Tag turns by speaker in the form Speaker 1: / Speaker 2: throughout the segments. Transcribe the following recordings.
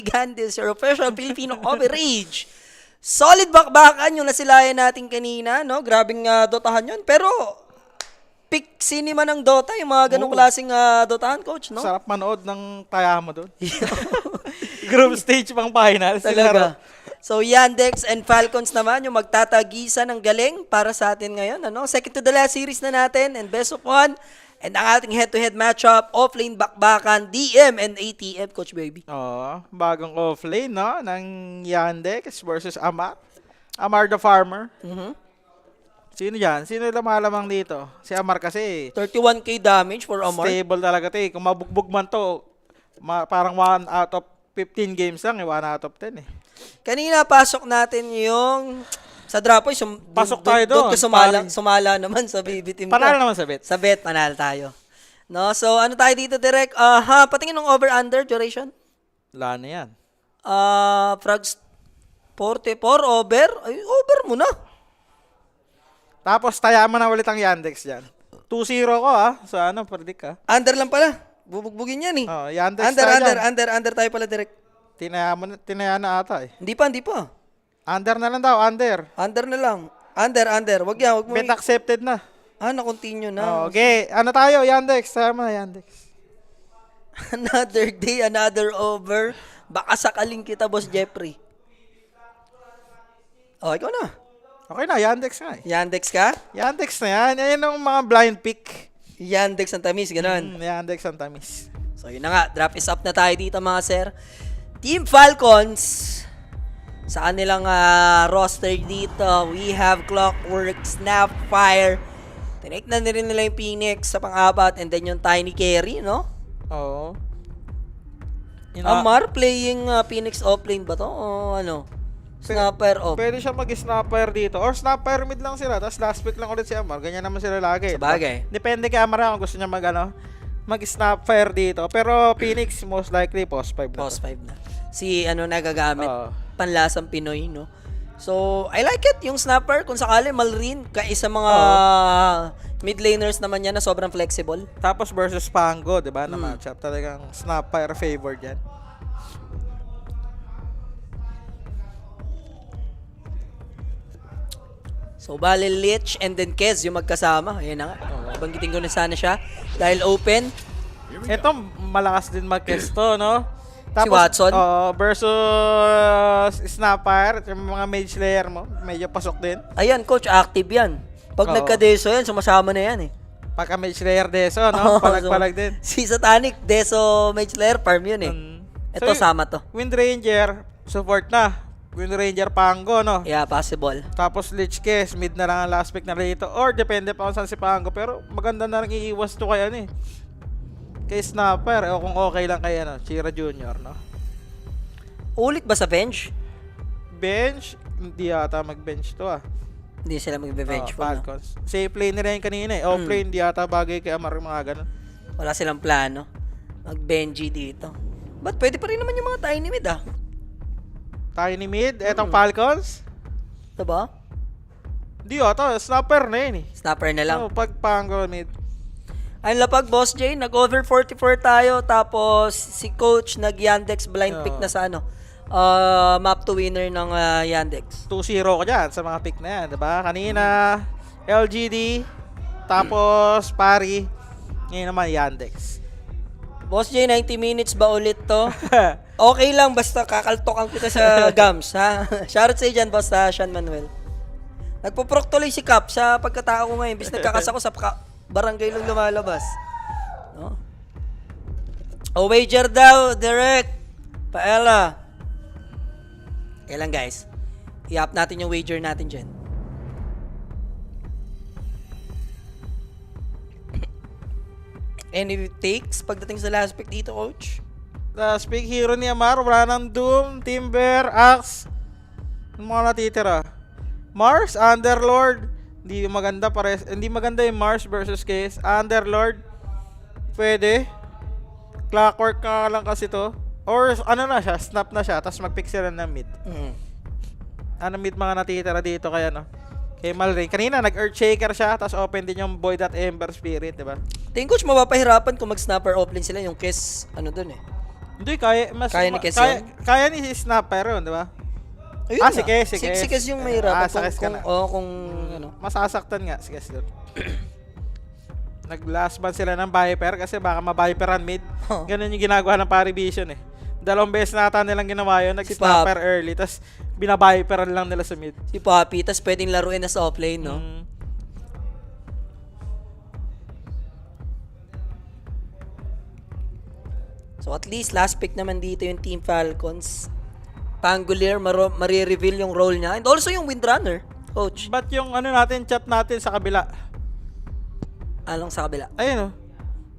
Speaker 1: Gandis, your official Filipino coverage. Solid bakbakan yung nasilayan natin kanina, no? Grabing dotahan yun. Pero, pick cinema ng Dota, yung mga ganong klaseng dotahan, coach, no?
Speaker 2: Sarap manood ng taya mo doon. Group stage pang finals.
Speaker 1: Talaga. So, Yandex and Falcons naman yung magtatagisa ng galing para sa atin ngayon. Ano? Second to the last series na natin and best of one. And ang ating head-to-head matchup, offlane bakbakan, DM and ATF, Coach Baby.
Speaker 2: Oo, bagong offlane, no? Ng Yandex versus Amar. Amar the Farmer. Sino yan? Sino lumalamang dito? Si Amar kasi.
Speaker 1: 31k damage for Amar.
Speaker 2: Stable talaga ito eh. Kung mabugbog man to, parang 1 out of 15 games lang, 1 out of 10 eh.
Speaker 1: Kanina pasok natin yung sa Drapoy,
Speaker 2: pasok tayo doon.
Speaker 1: Sumala naman sa BB team.
Speaker 2: Panalo naman sa bet.
Speaker 1: Sa bet, panalo tayo. No, so ano tayo dito direct? Patingin ng over-under duration.
Speaker 2: Wala na yan.
Speaker 1: Frogs 44 over. Ay, over mo na.
Speaker 2: Tapos taya mo na ulit ang Yandex dyan. 2-0 ko sa predict
Speaker 1: Under lang pala. Bubugbugin yan eh.
Speaker 2: Yandex
Speaker 1: Under tayo pala direct.
Speaker 2: Tinaya na ata eh.
Speaker 1: Hindi pa.
Speaker 2: Under na lang daw, under.
Speaker 1: Under na lang. Under. Wag yan, wag mo.
Speaker 2: Bet accepted na.
Speaker 1: Na-continue na.
Speaker 2: Okay, ano tayo, Yandex? Tama na, Yandex.
Speaker 1: Another day, another over. Baka sakaling kita, Boss Jeffrey. Ikaw na.
Speaker 2: Okay na, Yandex nga eh.
Speaker 1: Yandex ka?
Speaker 2: Yandex na yan. Yan yung mga blind pick.
Speaker 1: Yandex ang tamis, ganun.
Speaker 2: Yandex ang tamis.
Speaker 1: So yun na nga, drop is up na tayo dito mga sir. Team Falcons, sa kanilang roster dito, we have Clockwork, Snapfire. Tinake na rin nila yung Phoenix sa pang-apat and then yung Tiny Carry, no?
Speaker 2: Oo.
Speaker 1: Amar playing Phoenix offlane ba to? O ano? Snapper off.
Speaker 2: Pwede siya mag-snapper dito. Or snapper mid lang sila. Tapos last pick lang ulit si Amar. Ganyan naman sila lagi.
Speaker 1: Sabagay.
Speaker 2: Depende kay Amar kung gusto niya mag-snapper dito. Pero Phoenix most likely post 5 na.
Speaker 1: Post 5 na. Si nagagamit. Panlasang Pinoy, no? So, I like it. Yung snapper, kung sakali, Malrin, kaisa mga mid laners naman yan na sobrang flexible.
Speaker 2: Tapos versus Pango, di ba? Na matchup. Talagang snapper favored yan.
Speaker 1: So, bale Lich and then Kez yung magkasama. Ayan na nga. Banggitin ko na sana siya. Dahil open.
Speaker 2: Ito, malakas din mag-kesto, no? Tapos,
Speaker 1: si Watson?
Speaker 2: Versus Snapper, yung mga mage layer mo, medyo pasok din.
Speaker 1: Ayan, coach, active yan. Pag nagka-deso yan, sumasama na yan eh.
Speaker 2: Pagka mage layer deso, no? Palag-palag din.
Speaker 1: Si Satanic, deso mage layer, farm yun eh. Ito,
Speaker 2: So,
Speaker 1: sama to.
Speaker 2: Wind Ranger, support na. Wind Ranger Pango, no?
Speaker 1: Yeah, possible.
Speaker 2: Tapos Lich Kes, mid na lang ang last pick na rito. Or depende pa kung saan si Pango. Pero maganda na lang iiwas to kay kay Snapper, o kung okay lang kay Chira Jr., no?
Speaker 1: Ulit ba sa bench?
Speaker 2: Bench? Hindi yata mag-bench to
Speaker 1: Hindi sila mag-bench po.
Speaker 2: Falcons. Safe lane nila yung kanina eh. Off-lane, hindi yata bagay kay Amar mga ganun.
Speaker 1: Wala silang plano. Mag-Benji dito. But pwede pa rin naman yung mga tiny mid
Speaker 2: Tiny mid, etong Falcons.
Speaker 1: Diba?
Speaker 2: Hindi yata, Snapper na yun eh.
Speaker 1: Snapper na lang.
Speaker 2: Pag Pango mid.
Speaker 1: Ang lapag, Boss Jay, nag-over 44 tayo, tapos si Coach nag-Yandex blind pick na sa map to winner ng Yandex.
Speaker 2: 2-0 ko dyan sa mga pick na yan, diba? Kanina, LGD, tapos Pari, ngayon naman Yandex.
Speaker 1: Boss Jay, 90 minutes ba ulit to? Okay lang, basta kakaltokan kita sa gums, ha? Shoutout sa dyan, Boss Sean Manuel. Nagpo-proctoly si Cap sa pagkatao ko ngayon, bis nagkakasa ko sa barangay lang lumalabas. No? O wager daw, direct. Paella. Kailan guys? I-up natin yung wager natin dyan. Any takes pagdating sa last pick dito, Coach?
Speaker 2: Last pick hero ni Amar, wala ng Doom, Timber, Axe. Yung mga natitira. Mars, Underlord. Hindi maganda hindi maganda yung Mars versus Case. Underlord. Pwede. Clockwork ka lang kasi to. Or snap na siya, tapos mag-pick sila ng mid. Mid mga natitira dito kaya kay Malray. Kanina nag-Earthshaker siya, tapos open din yung Void at Ember Spirit, diba?
Speaker 1: Tingin Coach, mapapahirapan kung mag-snapper offlane sila yung Kiss, dun eh.
Speaker 2: Hindi, kaya, mas,
Speaker 1: Kaya ni Kes
Speaker 2: kaya ni Snapper yun, di ba?
Speaker 1: Ayun
Speaker 2: Ah,
Speaker 1: nga.
Speaker 2: si Kes, si Kes.
Speaker 1: Si Kes yung mahirap.
Speaker 2: sa Kes ka na.
Speaker 1: Kung ano.
Speaker 2: Masasaktan nga, si Kes yun. Nag-last ban sila ng Viper kasi baka ma-Viperan mid. Ganun yung ginagawa ng Parivision eh. 2 beses na ata nilang ginawa yun. Nag-snapper early, tas bina-Viperan lang nila sa mid.
Speaker 1: Si Papi, tas pwedeng laruin na sa offlane, no? So at least last pick naman dito yung Team Falcons. Pangolier, mare-reveal yung role niya. And also yung Windrunner, coach.
Speaker 2: But yung ano natin, chat natin sa kabila.
Speaker 1: Anong sa kabila?
Speaker 2: Ayun oh.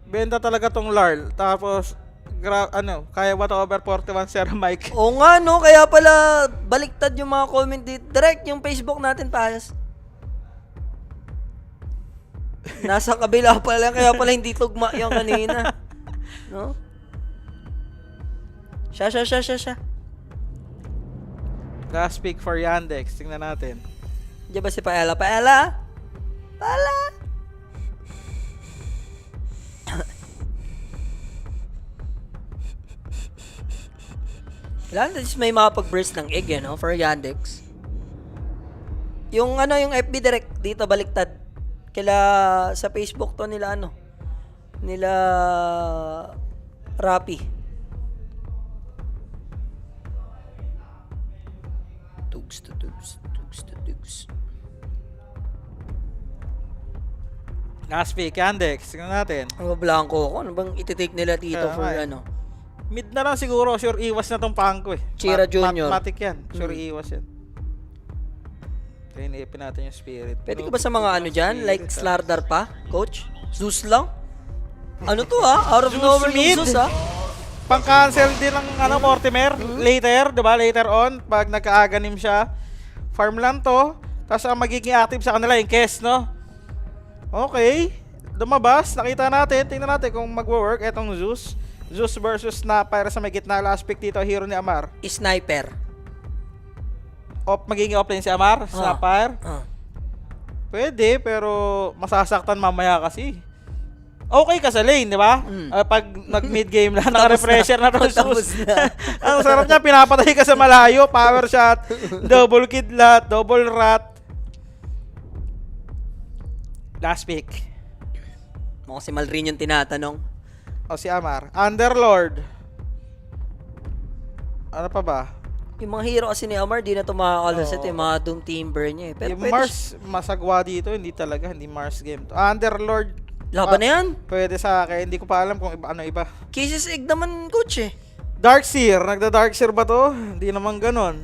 Speaker 2: Benta talaga tong Larl. Tapos, kaya ba to over 41 Sir Mike?
Speaker 1: Oo nga, no? Kaya pala baliktad yung mga comment dito. Direct yung Facebook natin, Payas. Nasa kabila pala, kaya pala hindi tugma yung kanina. No? Siya.
Speaker 2: Last pick for Yandex. Tingnan natin.
Speaker 1: Diyan ba si Paella? Paella? Kailangan na may makapag-burst ng egg, no? For Yandex. Yung FB direct dito baliktad. Kila sa Facebook to nila nila Rappi. Tugs.
Speaker 2: Last pick, Yandex. Tingnan natin.
Speaker 1: Ang blanco ko. Ano bang ititake nila dito
Speaker 2: Kaya
Speaker 1: for
Speaker 2: nga eh.
Speaker 1: ano?
Speaker 2: Mid na lang siguro. Sure iwas na tong pangko eh.
Speaker 1: Chira Junior.
Speaker 2: Mathematic yan. Sure iwas yan. Kaya iniipin natin yung spirit.
Speaker 1: Pwede ka ba sa mga dyan? Like Slardar pa? Coach? Zeus lang? Ano to Out of
Speaker 2: Zeus
Speaker 1: nowhere
Speaker 2: mid.
Speaker 1: yung Zeus
Speaker 2: Pang-cancel din ng Mortimer. Later, diba? Later on, pag nagka-aganim siya. Farm lang to. Tapos ang magiging active sa kanila yung Kes, no? Okay. Lumabas. Nakita natin. Tingnan natin kung magwo-work etong Zeus. Zeus versus Snapper sa may gitna. Last pick dito, hero ni Amar.
Speaker 1: Sniper.
Speaker 2: Magiging offlane si Amar, Snapper. Pwede, pero masasaktan mamaya kasi. Okay ka sa lane, di ba? Pag nag-mid game na, naka-refresher na to Zeus. Ang sarap niya, pinapatay ka sa malayo, power shot, double kidlat, double rat. Last pick.
Speaker 1: Mukhang si Malrin yung tinatanong.
Speaker 2: O si Amar. Underlord. Ano pa ba?
Speaker 1: Yung mga hero kasi ni Amar, di na ito makakalasat yung mga Doom Timber niya eh. Pero
Speaker 2: Yung Mars, masagwa dito, hindi talaga, hindi Mars game to. Underlord.
Speaker 1: Laban na yan.
Speaker 2: Pwede sa akin, hindi ko pa alam kung ano iba.
Speaker 1: Cases Egg naman, coach eh.
Speaker 2: Darkseer, nagda-Darkseer ba to? Hindi naman ganon.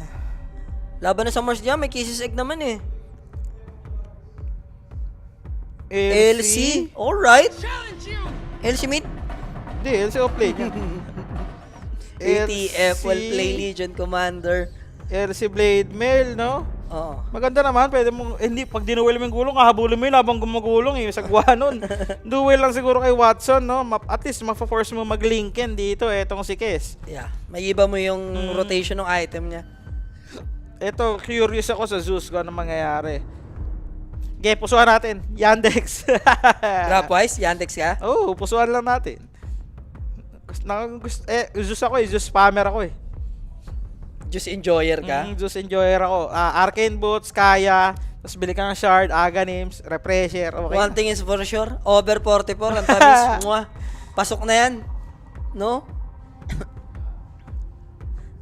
Speaker 1: Laban na sa Mars dyan, may Cases Egg naman eh. LC? Alright. LC mid?
Speaker 2: Hindi, LC offlane yan.
Speaker 1: ATF will play Legion Commander.
Speaker 2: LC Blade Mail, no?
Speaker 1: Oo.
Speaker 2: Maganda naman, pwede mong, hindi, pag dinuwel mo yung gulong, hahabulin mo yun habang gumagulong eh, sagwa nun. Duel lang siguro kay Watson, no? At least, mafa-force mo mag-linken dito, etong si Kes.
Speaker 1: Yeah. May iba mo yung rotation ng item niya.
Speaker 2: Ito, curious ako sa Zeus kung ano mangyayari. Okay, pusuan natin. Yandex.
Speaker 1: Dropwise, Yandex ka?
Speaker 2: Oo, pusuan lang natin. Zeus ako eh, Zeus spammer ako eh.
Speaker 1: Just enjoyer ka?
Speaker 2: Zeus enjoyer ako. Arcane Boots, kaya. Tapos bili ka ng shard, Aganims, Refresher. Okay.
Speaker 1: One thing is for sure, over 44, ang tamis. Mwah. Pasok na yan. No?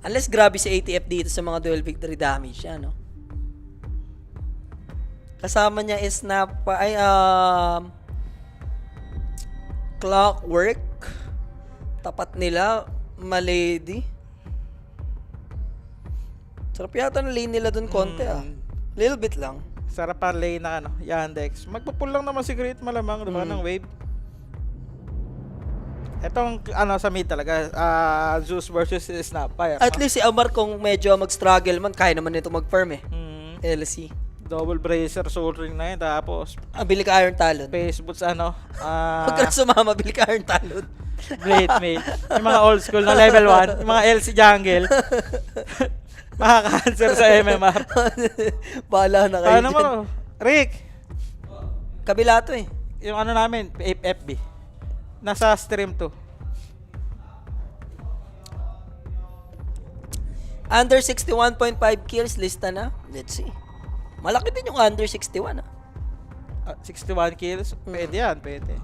Speaker 1: Unless grabe si ATF dito sa mga dual victory damage siya, no? Kasama niya is Clockwork. Tapat nila, Malady. Sarap yata ng lane nila dun konti Little bit lang.
Speaker 2: Sarap pa lane na Yandex. Magpupull lang naman si Great malamang, diba, ng wave. Etong sa mid talaga, Zeus versus Snapfire.
Speaker 1: At least si Amar kung medyo mag-struggle man, kaya naman nito mag-farm eh. LC.
Speaker 2: Double bracer, soul ring na yun. Tapos,
Speaker 1: Bili ka Iron Talon.
Speaker 2: face boots,
Speaker 1: Huwag ka na sumama, bili ka Iron Talon.
Speaker 2: Blade Mail. Yung mga old school na level 1, yung mga LC jungle. Makaka-answer sa MMR.
Speaker 1: Bahala na kayo
Speaker 2: Paano mo?
Speaker 1: dyan.
Speaker 2: Rick,
Speaker 1: Kabila to eh.
Speaker 2: yung namin, FB. Nasa stream to.
Speaker 1: Under 61.5 kills, lista na. Let's see. Malaki din yung under 61, ah.
Speaker 2: 61 kills, pwede yan, pwede.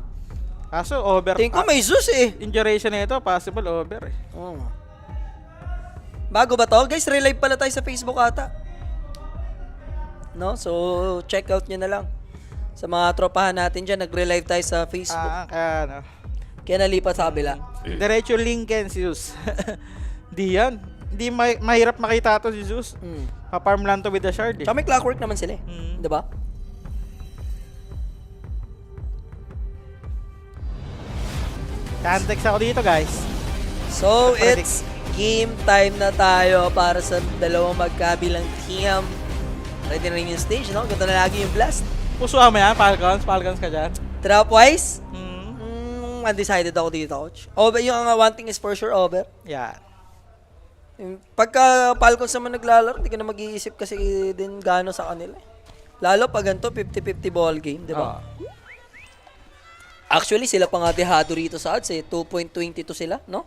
Speaker 2: Kaso over.
Speaker 1: Tingin ko may Zeus eh.
Speaker 2: Yung duration na ito, possible over eh.
Speaker 1: Oo. Bago ba to? Guys, relive pala tayo sa Facebook ata. No? So, check out nyo na lang. Sa mga tropahan natin dyan, nag-relive tayo sa Facebook.
Speaker 2: Kaya ano.
Speaker 1: Kaya nalipat sa kabila.
Speaker 2: Diretso Lincoln si Zeus. Di yan. Hindi mahirap makita to si Zeus. Pa-farm lang to with the shard eh.
Speaker 1: Tsaka may clockwork naman sila eh. Diba?
Speaker 2: Cantex ako dito guys.
Speaker 1: So,
Speaker 2: Predict.
Speaker 1: it's game time na tayo para sa dalawang magkabilang team. Ready na rin yung stage, no? Ganda na lagi yung blast.
Speaker 2: Pusuhan mo yan, Falcons. Falcons ka dyan.
Speaker 1: Drop-wise, undecided ako dito, coach. Over, yung one thing is for sure over.
Speaker 2: Yan.
Speaker 1: Pagka Falcons naman naglalaro, hindi ka na mag-iisip kasi din gano sa kanila. Lalo pag ganito, 50-50 ball game, di ba? Actually, sila pa nga dehado rito sa odds eh. 2.22 sila, no?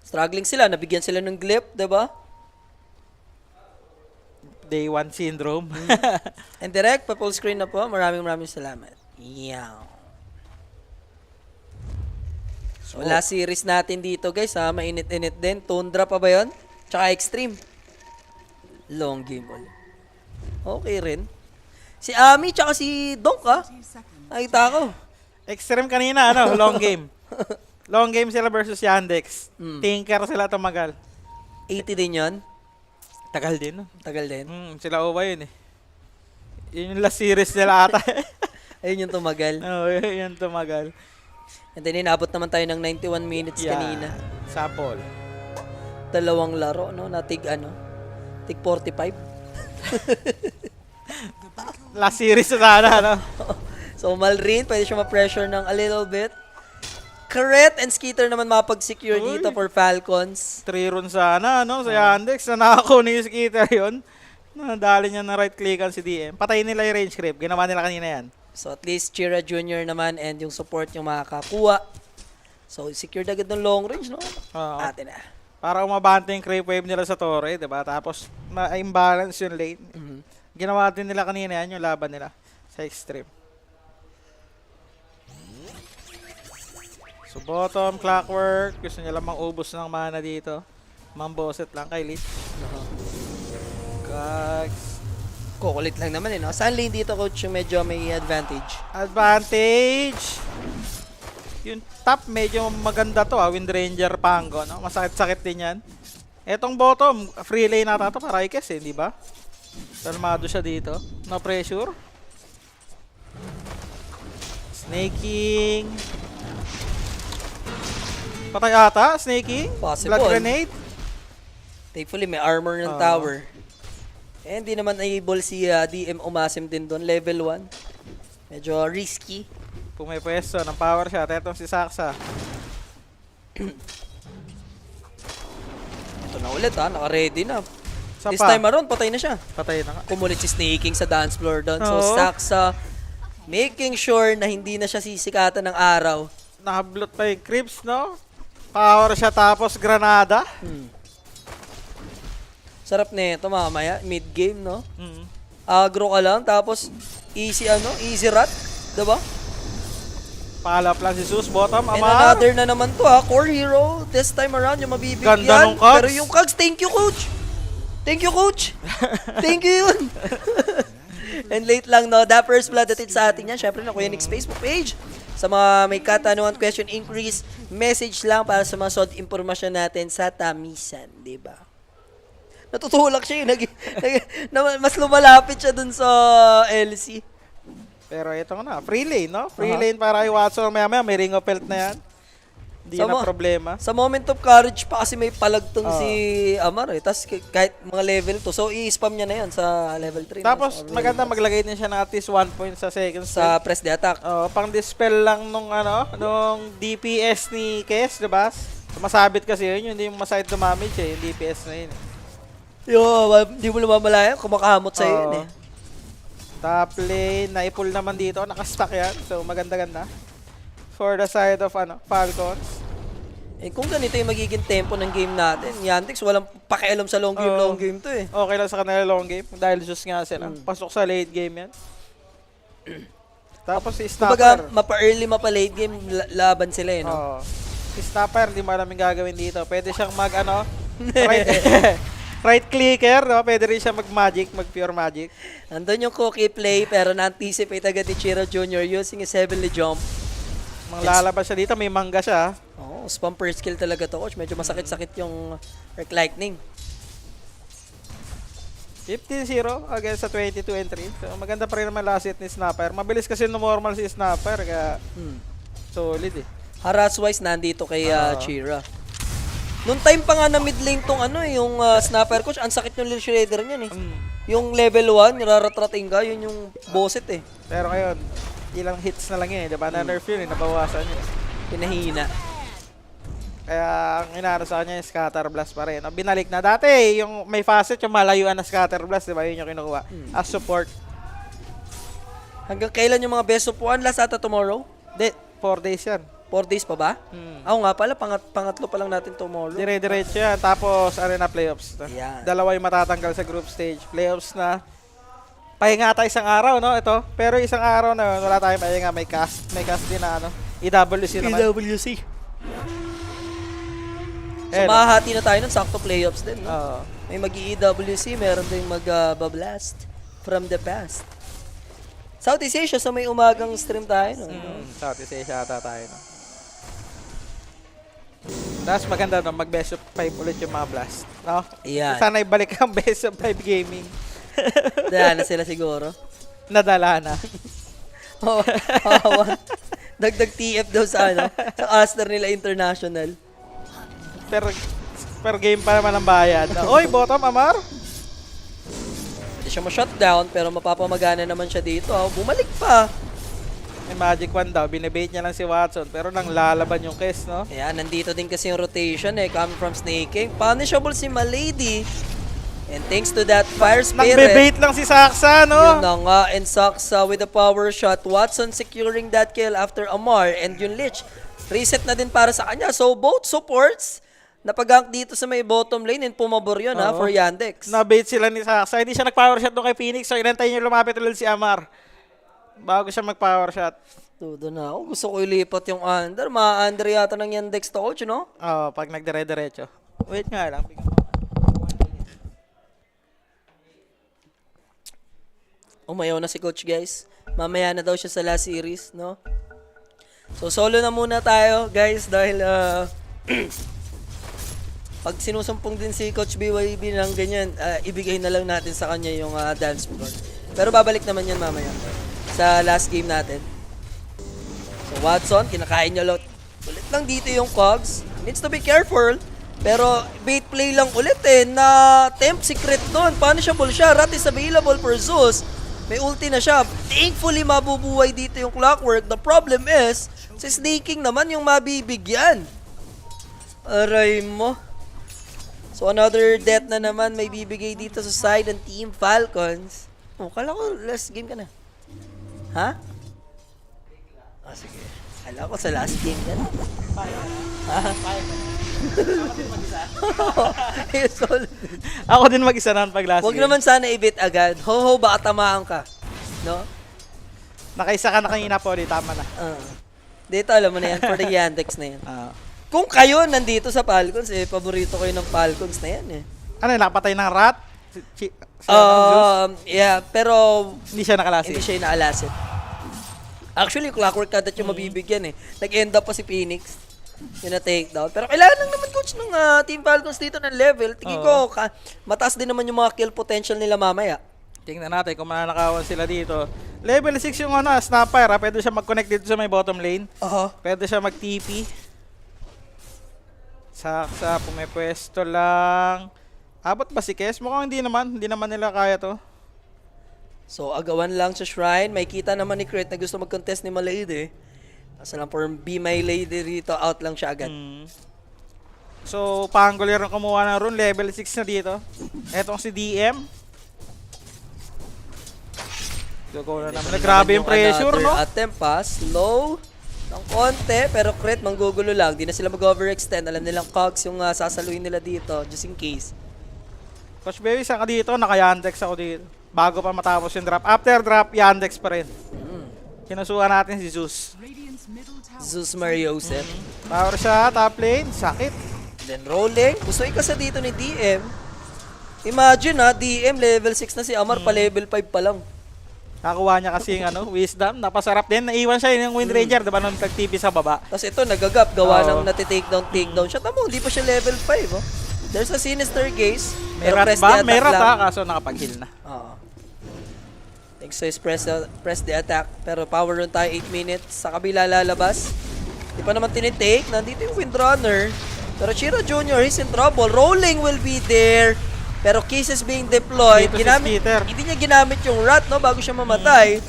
Speaker 1: Struggling sila, nabigyan sila ng glip, di ba?
Speaker 2: Day 1 syndrome.
Speaker 1: And direct, pa-full screen na po. Maraming salamat. Yaw. So, last series natin dito, guys, ha? Mainit-init din. Tundra pa ba yun? Tsaka extreme. Long game ulit. Okay rin. Si Ami tsaka si Donk, ha? Nakita ko.
Speaker 2: Extreme kanina, ano? Long game. Long game sila versus Yandex. Tinker sila tumagal.
Speaker 1: 80 din yun.
Speaker 2: Tagal din, no?
Speaker 1: Tagal din.
Speaker 2: Sila uwa yun eh. Yun yung last series nila ata.
Speaker 1: Ayun yung tumagal.
Speaker 2: Oo, yun tumagal.
Speaker 1: And then, inabot naman tayo ng 91 minutes kanina.
Speaker 2: Sapol.
Speaker 1: Dalawang laro, no? Na tig 45.
Speaker 2: Last series na sana, no?
Speaker 1: So, Malrin, pwede siya ma-pressure ng a little bit. Karet and Skeeter naman mapag-secure dito for Falcons.
Speaker 2: 3 runs sana, no? Sa Yandex, na nakakuha yung Skeeter yun. Nadali niya na right-clickan si DM. Patayin nila yung range creep. Ginawa nila kanina yan.
Speaker 1: So, at least Chira Jr. naman and yung support yung makakakuha. So, secured agad ng long range, no?
Speaker 2: Oo.
Speaker 1: Atin na.
Speaker 2: Para umabante yung creep wave nila sa torre, diba? Tapos, ma-imbalance yung lane. Ginawa din nila kanina yan, yung laban nila sa extreme. So, bottom, clockwork. Gusto nila mang-ubos ng mana dito. Mamboset lang kay Lich. Gags.
Speaker 1: Kukulit lang naman eh, no? Saan lane dito, coach, yung medyo may advantage?
Speaker 2: Advantage! Yung top, medyo maganda to, Wind Ranger Pango, no? Masakit-sakit din yan. Etong bottom, free lane nata to para ikes eh, di ba? Salmado siya dito. No pressure. Snaking. Patay ata, snaking.
Speaker 1: Possible.
Speaker 2: Blood grenade.
Speaker 1: Thankfully, may armor ng tower. Eh, hindi naman able si DM umasim din doon. Level 1. Medyo risky.
Speaker 2: Pumipwesto ng power shot. Etong si Saksa.
Speaker 1: Ito na ulit, ha? Naka-ready na.
Speaker 2: Sa
Speaker 1: This
Speaker 2: pa.
Speaker 1: time around, patay na siya.
Speaker 2: Patay na nga.
Speaker 1: Kumulit si Snaking sa dance floor doon. So,
Speaker 2: Oo.
Speaker 1: Saksa, making sure na hindi na siya sisikatan ng araw.
Speaker 2: Nakablot pa yung creeps, no? Power shot tapos granada.
Speaker 1: Sarap na ito mamaya, mid-game, no?
Speaker 2: Mm.
Speaker 1: Agro ka lang, tapos easy rat, diba?
Speaker 2: Palap lang si Zeus, bottom,
Speaker 1: And
Speaker 2: Amar.
Speaker 1: another na naman to, ha? Core hero, this time around, yung mabibigyan.
Speaker 2: Ganda nung Cogs.
Speaker 1: Pero yung Cogs, thank you, coach! Thank you, coach! Thank you yun! And late lang, no? That first blood that sa atin yan, syempre na Kuya Nick's Facebook page. Sa mga may katanungan, question, inquiries, message lang para sa mga solid impormasyon natin sa tamisan, diba? Natutulak siya mas lumalapit siya dun sa LC.
Speaker 2: Pero ito na, free lane, no? Free lane para kay Watson. Maya-maya, may ring of health na yan. Hindi na problema.
Speaker 1: Sa moment of courage pa kasi may palagtong si Amar eh. Tapos kahit mga level 2. So, i-spam niya na yan sa level 3.
Speaker 2: Tapos, maganda maglagay din siya ng at least 1 point sa second
Speaker 1: sa press the attack.
Speaker 2: pang dispel lang nung DPS ni Kes, diba? Masabit kasi yun, hindi mo masakit damage eh, yung DPS na yun.
Speaker 1: Hindi mo lumamalayan, kumakahamot sa'yo yun eh.
Speaker 2: Top lane, naipul naman dito, nakastack yan. So, maganda-ganda. For the side of Falcons.
Speaker 1: Eh kung ganito yung magiging tempo ng game natin, Yandex walang pakialam sa long game to eh.
Speaker 2: Okay lang sa kanila long game dahil just nga sila. Pasok sa late game yan. Tapos si
Speaker 1: Kumbaga,
Speaker 2: Snapper.
Speaker 1: mapa-early, mapa-late game, laban sila eh, no?
Speaker 2: Oo. Si Snapper, hindi mo alam yung gagawin dito. Pwede siyang mag, right, right clicker, no? Pwede rin siya mag-magic, mag-pure magic.
Speaker 1: Andun yung cookie play, pero na-anticipate agad ni Chiro Jr. using his heavenly jump.
Speaker 2: Lalabas siya dito, may mangga siya.
Speaker 1: Oo, spam per skill talaga to, coach. Medyo masakit-sakit yung Arc Lightning.
Speaker 2: 15-0 against sa 22 and 3. So, maganda pa rin naman last hit ni Snapper. Mabilis kasi normal si Snapper, kaya solid eh.
Speaker 1: Harass-wise, nandito kay Chira. Noong time pa nga na mid lane tong yung Snapper, coach, ang sakit yung Lil Shredder niyan eh. Yung level 1, niraratrating ka, yun yung bosset eh.
Speaker 2: Pero ngayon, ilang hits na lang yun eh. Diba? Na-nerf yun eh, nabawasan yun.
Speaker 1: Pinahina.
Speaker 2: Kaya ang inaano sa kanya yung scatter blast pa rin. Binalik na dati yung may facet yung malayuan na scatter blast, di ba? Yun yung kinukuha as support.
Speaker 1: Hanggang kailan yung mga best of 1? Last ata tomorrow?
Speaker 2: 4 days yan.
Speaker 1: 4 days pa ba? Oo nga pala, pangatlo pa lang natin tomorrow.
Speaker 2: Dire-diretso yan. Tapos arena playoffs.
Speaker 1: Yan.
Speaker 2: Dalawa yung matatanggal sa group stage. Playoffs na. Pahinga tayo isang araw, no? Ito. Pero isang araw na yun, wala tayong pahinga. May cast din na EWC naman.
Speaker 1: PWC. So,
Speaker 2: Eh,
Speaker 1: mahahati na tayo ng sakto playoffs din, no?
Speaker 2: Oo.
Speaker 1: May mag-EWC, meron din mag-blast from the past. Southeast Asia, so may umagang stream tayo, no?
Speaker 2: Southeast Asia ata tayo, no? Tapos maganda, no? Mag-best of 5 ulit yung mga blast, no?
Speaker 1: Iyan.
Speaker 2: Sana ibalik ang best of 5 gaming.
Speaker 1: Dala na sila siguro.
Speaker 2: Nadala na.
Speaker 1: Oh, dagdag TF daw sa sa Aster nila International.
Speaker 2: Per game pa naman ang bayad. Oy, bottom, Amar!
Speaker 1: Hindi siya ma-shutdown, pero mapapamagana naman siya dito. Bumalik pa.
Speaker 2: May Magic Wand daw. Binibait niya lang si Watson. Pero nang lalaban yung Kes, no?
Speaker 1: Ayan, nandito din kasi yung rotation coming from Snake King. Punishable si Malady. And thanks to that Fire Spirit.
Speaker 2: Nang-bebait lang si Saksa, no?
Speaker 1: Yun na nga, and Saksa with a power shot. Watson securing that kill after Amar. And yung Lich, reset na din para sa kanya. So both supports, napag-gank dito sa may bottom lane and pumabor yun for Yandex.
Speaker 2: Na-bait sila ni Saksa. Hindi siya nag-power shot doon kay Phoenix. So inantayin niyo lumapit ulit si Amar. Bago siya mag-power shot.
Speaker 1: Tudo na ako. Gusto ko ilipat yung under. Ma-under yata ng Yandex to, coach, no?
Speaker 2: Oo, pag nagdire-diretso. Wait nga lang.
Speaker 1: Umayaw na si coach, guys. Mamaya na daw siya sa last series, no? So, solo na muna tayo, guys, dahil pag sinusumpong din si Coach BYB ng ganyan, ibigay na lang natin sa kanya yung dance floor. Pero babalik naman yan mamaya sa last game natin. So, Watson, kinakain niya ulit lang dito yung cogs. Needs to be careful. Pero bait play lang ulit na temp secret doon. Punishable siya. Rat is available for Zeus. May ulti na siya. Thankfully, mabubuhay dito yung Clockwork. The problem is, si Snaking naman yung mabibigyan. Aray mo. So, another death na naman may bibigay dito sa side ng Team Falcons. Oh, kala ko last game ka na. Ha? Sige. Kala ko sa last game ka na. Ha?
Speaker 2: Ako din mag-isa na pag last
Speaker 1: Huwag
Speaker 2: game.
Speaker 1: naman sana i-bit agad. Ho-ho, baka tamaan ka. No?
Speaker 2: Nakaisa ka na kanina po, di tama na.
Speaker 1: Dito, alam mo na yan. For the Yandex na yan. Kung kayo nandito sa Falcons, paborito kayo ng Falcons na yan
Speaker 2: Ano yun, nakapatay ng rat?
Speaker 1: Yeah, pero
Speaker 2: Hindi siya nakalasi.
Speaker 1: hindi siya inaalasit. Actually, Clockwork Cadet yung mabibigyan Nag-end up pa si Phoenix. Yun na takedown. Pero kailangan lang naman coach ng Team Falcons dito ng level. Tingin ko, mataas din naman yung mga kill potential nila mamaya.
Speaker 2: Tingnan natin kung mananakawan sila dito. Level 6 yung Snapper. Pwede siya mag-connect dito sa may bottom lane. Pwede siya mag-TP. Saksa, pumipwesto lang. Abot ba si Kes? Mukhang hindi naman. Hindi naman nila kaya to.
Speaker 1: So, agawan lang sa Shrine. May kita naman ni Crit na gusto mag-contest ni Malady. Asa lang for Be My Lady rito, out lang siya agad.
Speaker 2: So, Pangolier ang kumuha ng rune. Level 6 na dito. Etong si DM. So, go na naman. Grabe yung pressure, no?
Speaker 1: Attempt pass, low. ng konti, pero crit, manggugulo lang. Di na sila mag-overextend. Alam nilang cogs yung sasaluhin nila dito, just in case.
Speaker 2: Coach Baby, saan ka dito? Naka-Yandex ako dito. Bago pa matapos yung drop. After drop, Yandex pa rin. Kinasuhan natin si Zeus.
Speaker 1: Zeus Mariosep.
Speaker 2: Power siya, top lane, sakit.
Speaker 1: Then rolling. Gusto ikasa dito ni DM. Imagine DM level 6 na si Amar, pa level 5 pa lang.
Speaker 2: Nakuha niya kasi yung wisdom. Napasarap din. Naiwan siya yung Wind Ranger. Diba nung tag-TP sa baba?
Speaker 1: Tapos ito, nagagap. Gawa
Speaker 2: Oo.
Speaker 1: ng takedown siya. Tamo, hindi pa siya level 5. Oh. There's a sinister gaze.
Speaker 2: May
Speaker 1: pero
Speaker 2: rat
Speaker 1: press the
Speaker 2: ba?
Speaker 1: attack
Speaker 2: May rat
Speaker 1: lang.
Speaker 2: ha, kaso nakapag-heal na.
Speaker 1: Oo. Next is press the attack. Pero power run tayo 8 minutes. Sa kabila lalabas. Di pa naman tinitake. Nandito yung Windrunner. Pero Chira Jr. is in trouble. Rolling will be there. Pero cases being deployed.
Speaker 2: Dito si Skitter.
Speaker 1: Hindi niya ginamit yung rat no bago siya mamatay.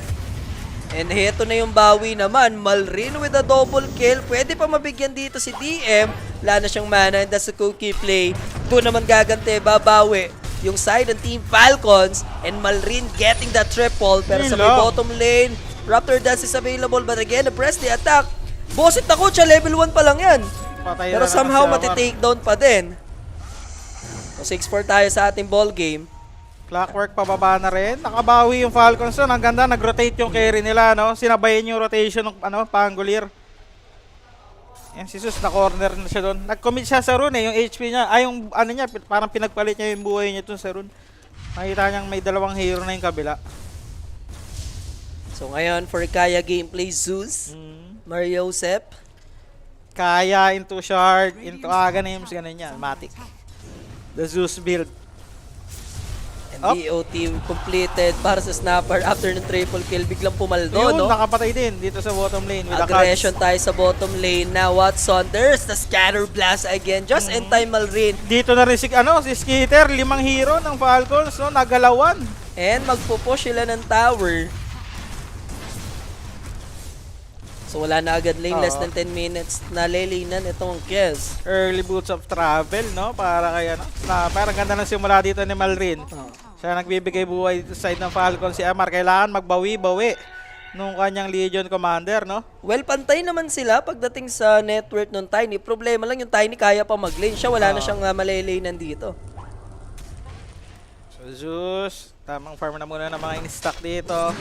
Speaker 1: And heto na yung bawi naman. Malrin with a double kill. Pwede pa mabigyan dito si DM. Wala na siyang mana and that's a cookie play. Doon naman gagante, babawi yung side ng Team Falcons. And Malrin getting that triple. Pero sa may
Speaker 2: Hello.
Speaker 1: bottom lane, Raptor Dance is available. But again, press the attack. Bosit na coach, level 1 pa lang yan.
Speaker 2: Patay
Speaker 1: Pero
Speaker 2: na
Speaker 1: somehow
Speaker 2: naman si Amar.
Speaker 1: matitake down pa din. So 6-4 tayo sa ating ball game.
Speaker 2: Clockwork pababa na rin. Nakabawi yung Falcons doon. Ang ganda, nag-rotate yung carry nila, no? Sinabayan yung rotation ng Pangolier. Yan si Zeus, na-corner na siya doon. Nag-commit siya sa rune yung HP niya. Ay, yung ano niya, parang pinagpalit niya yung buhay niya doon sa rune. Makita niyang may dalawang hero na yung kabila.
Speaker 1: So ngayon, for Kaya gameplay, Zeus, Mariosep.
Speaker 2: Kaya into Shard, into Aghanims, ganun yan. Matic. The Zeus build.
Speaker 1: And
Speaker 2: Up.
Speaker 1: DOT completed para sa Snapper after ng triple kill. Biglang pumaldo,
Speaker 2: Yun,
Speaker 1: no?
Speaker 2: nakapatay din dito sa bottom lane with the
Speaker 1: Aggression
Speaker 2: cards.
Speaker 1: tayo sa bottom lane na Watson. There's the scatter blast again. Just in time, Malrin.
Speaker 2: Dito na rin si Skitter, 5 hero ng Falcons, no? Nagalawan.
Speaker 1: And magpupush sila ng tower. So wala na agad lane, less than 10 minutes na lilinan itong Kes.
Speaker 2: Early boots of travel, no? Para kay parang ganda ng simula dito ni Malrin. Siya nagbibigay buhay dito sa side ng Falcon. Si Amar kailangan magbawi-bawi nung kanyang Legion Commander, no?
Speaker 1: Well, pantay naman sila pagdating sa net worth ng Tiny. Problema lang yung Tiny kaya pa mag-lane. Siya wala na siyang malalanan dito.
Speaker 2: So Zeus, tamang farm na muna ng mga in-stock dito.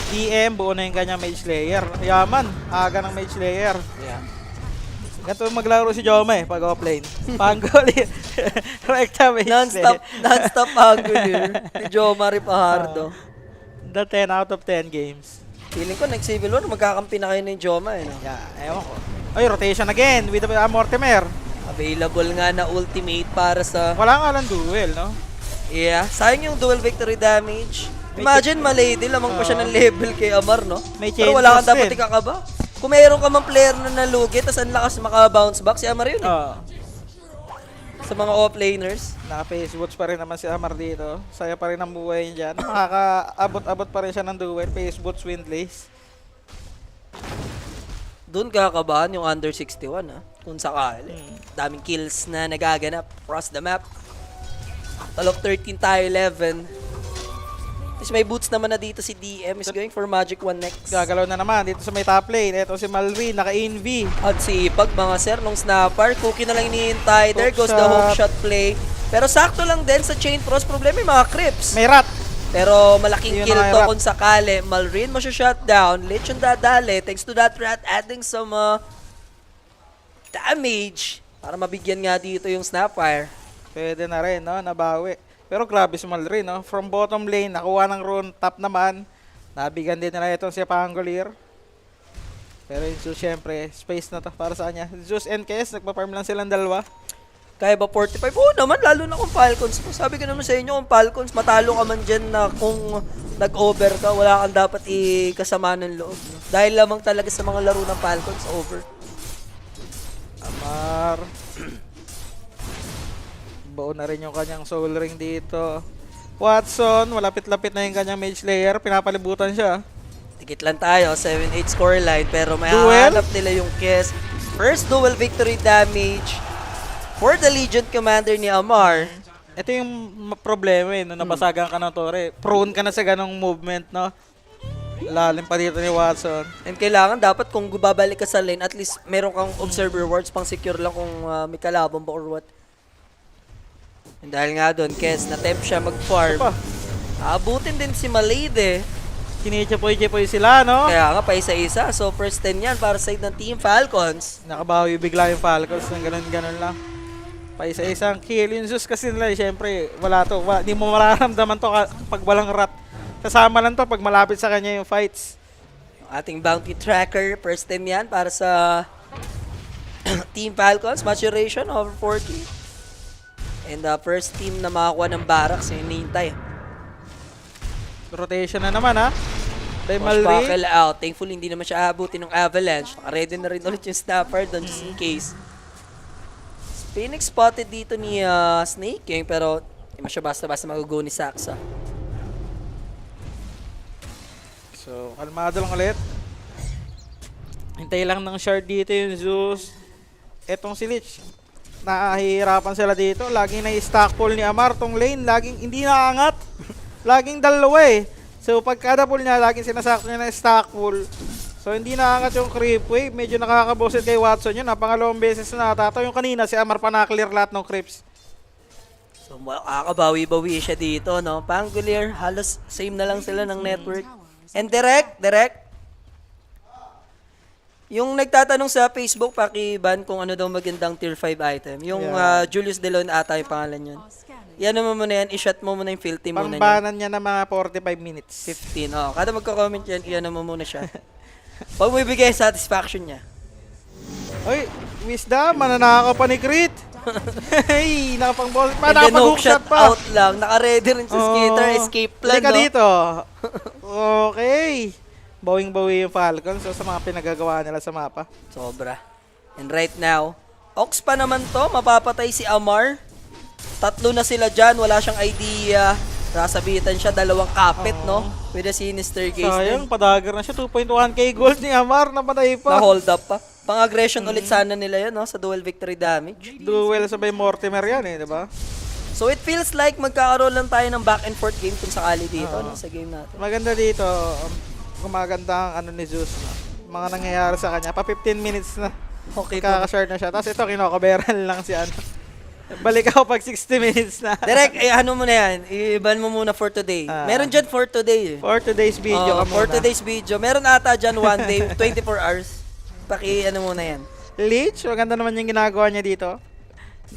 Speaker 2: DM, buo na yung kanyang Mage Slayer. Yaman, aga ng Mage Slayer.
Speaker 1: Yeah.
Speaker 2: Ganito maglaro si Joma pag offlane. Pangoli. Rekta Mage
Speaker 1: Non-stop,
Speaker 2: Slayer.
Speaker 1: non-stop angular ni Jomari Pajardo.
Speaker 2: The 10 out of 10 games.
Speaker 1: Feeling ko nag-Civil War, magkakampi na kayo ni Joma. No?
Speaker 2: Yeah, ewan ko. Ay, rotation again with Mortimer.
Speaker 1: Available nga na ultimate para sa...
Speaker 2: Wala nga lang duel, no?
Speaker 1: Yeah, sayang yung dual victory damage. Imagine, Malady, lamang pa siya ng level kay Amar, no?
Speaker 2: May
Speaker 1: Pero
Speaker 2: chain
Speaker 1: wala kang
Speaker 2: cross
Speaker 1: dapat
Speaker 2: din.
Speaker 1: ikakaba. Kung mayroon ka mang player na nalugi, tas ang lakas maka-bounce back, si Amar yun eh. Sa mga offlaners.
Speaker 2: Naka-face boots pa rin naman si Amar dito. Saya pa rin ang buhay niya dyan. Makaka-abot-abot pa rin siya ng duel. Face boots, windlace.
Speaker 1: Doon kakabahan yung under 61, ha? Kung sakali. Daming kills na nagaganap across the map. Talok 13 tayo, 11. Tapos may boots naman na dito si DM is going for Magic 1 next.
Speaker 2: Gagalaw na naman dito sa may top lane. Ito si Malrin, naka-inv.
Speaker 1: At si Ipag, mga sir, nung snapper, cookie na lang inihintay. There
Speaker 2: Hook
Speaker 1: goes the
Speaker 2: shot.
Speaker 1: hook shot play. Pero sakto lang din sa chain cross. Problema yung mga creeps.
Speaker 2: May rat.
Speaker 1: Pero malaking
Speaker 2: Yun
Speaker 1: kill
Speaker 2: na
Speaker 1: to
Speaker 2: nga,
Speaker 1: kung sakali. Malrin mo siya shutdown. Lich yung dadali. Thanks to that rat, adding some damage. Para mabigyan nga dito yung snapfire.
Speaker 2: Pwede na rin, no? Nabawi. Pero grabe si Malrin, no? From bottom lane, nakuha ng rune, top naman. Nabigyan din nila itong si Pangolier. Pero yung Zeus, syempre, space na to para sa kanya. Zeus and KS, nagpa-farm lang silang dalawa.
Speaker 1: Kaya ba 45? Oo naman, lalo na kung Falcons. Sabi ko naman sa inyo, kung Falcons, matalo ka man dyan na kung nag-over ka, wala kang dapat ikasama ng loob. No? Dahil lamang talaga sa mga laro ng Falcons, over.
Speaker 2: Amar. Buo na rin yung kanyang soul ring dito. Watson, malapit-lapit na yung kanyang Mage Slayer. Pinapalibutan siya.
Speaker 1: Tikit lang tayo, 7-8 scoreline, pero may
Speaker 2: Duel?
Speaker 1: hahanap nila yung Kes. First dual victory damage for the Legion Commander ni Amar.
Speaker 2: Ito yung problema no? Nabasagan ka ng tore. Prone ka na sa ganong movement, no? Lalim pa dito ni Watson.
Speaker 1: And kailangan dapat kung babalik ka sa lane, at least meron kang observer wards pang secure lang kung may kalaban ba or what. And dahil nga doon, Kes, na-tempt siya mag-farm.
Speaker 2: Pa.
Speaker 1: Abutin din si Malade.
Speaker 2: Kinichipoy-chipoy sila, no?
Speaker 1: Kaya nga, pa isa-isa. So, first 10 yan para sa side ng Team Falcons.
Speaker 2: Nakabawi bigla yung Falcons ng ganun-ganun lang. Pa isa-isang kill. Yung Zeus kasi nila, syempre, wala to. Hindi mo mararamdaman to pag walang rat. Kasama lang to pag malapit sa kanya yung fights.
Speaker 1: Ating bounty tracker, first 10 yan para sa Team Falcons. Maturation over 40. And the first team na makakuha ng barracks, yung hinihintay.
Speaker 2: Rotation na naman, ha?
Speaker 1: Push
Speaker 2: Malri.
Speaker 1: buckle out. Thankfully, hindi naman siya abutin ng avalanche. Naka-ready na rin ulit yung snapper doon just in case. Phoenix spotted dito ni Snake King, pero hindi mo siya basta-basta mag-go ni Saxa.
Speaker 2: So, kalmado lang ulit. Hintay lang ng shard dito yung Zeus. Etong si Lich. Nahihirapan sila dito. Laging na-stack pull ni Amar tong lane. Laging hindi naangat. Laging dalawa eh. So pag kada pull niya, laging sinasakto niya na stack pull. So hindi naangat yung creep wave. Medyo nakakabusit kay Watson yun. Pangalawang beses na natataw. Yung kanina si Amar pa na-clear lahat ng creeps.
Speaker 1: So makakabawi-bawi siya dito, no? Pangolier, halos same na lang sila ng network. And direct. Yung nagtatanong sa Facebook, pakiban kung ano daw magandang tier 5 item. Yung Julius Delon ata yung pangalan yun. Yan naman muna yan, i-shot mo muna yung filthy muna niya.
Speaker 2: Pangbanan niya na mga 45 minutes.
Speaker 1: 15, oh. Kada magko-comment yan, iyan naman muna siya. Pag may bigay satisfaction niya.
Speaker 2: Uy, Wisdom, mananakaw pa ni Crit. Hey, nakapang-ball.
Speaker 1: And then hook shot
Speaker 2: pa.
Speaker 1: out lang. Naka-ready rin sa skater, escape plan,
Speaker 2: Halika
Speaker 1: no?
Speaker 2: dito. Okay. Bawing-bawi yung Falcons so, sa mga pinagagawa nila sa mapa.
Speaker 1: Sobra. And right now, Ox pa naman to, mapapatay si Amar. Tatlo na sila dyan, wala siyang idea. Sasabitan siya, dalawang kapit, no? With a sinister gaze.
Speaker 2: Sayang, padagar na siya. 2.1k gold ni Amar, napatay pa.
Speaker 1: Na-hold up pa. Pang-aggression ulit sana nila yun, no? Sa dual victory damage.
Speaker 2: Duel sabay Mortimer yan eh, diba?
Speaker 1: So it feels like magkakaroon lang tayo ng back and forth game kung sakali dito, no? Sa game natin.
Speaker 2: Maganda dito, gumaganda ang ano ni Zeus. Mga nangyayari sa kanya. Pa 15 minutes na.
Speaker 1: Okay.
Speaker 2: Kakashard na siya. Tapos ito, kinokoberan lang si ano. Balik ako pag 60 minutes na.
Speaker 1: Direct, ano mo na yan, i-ban mo muna for today. Meron dyan for today.
Speaker 2: For today's video ka muna.
Speaker 1: For today's video. Meron ata dyan one day, 24 hours. Ano muna yan.
Speaker 2: Lich, maganda naman yung ginagawa niya dito.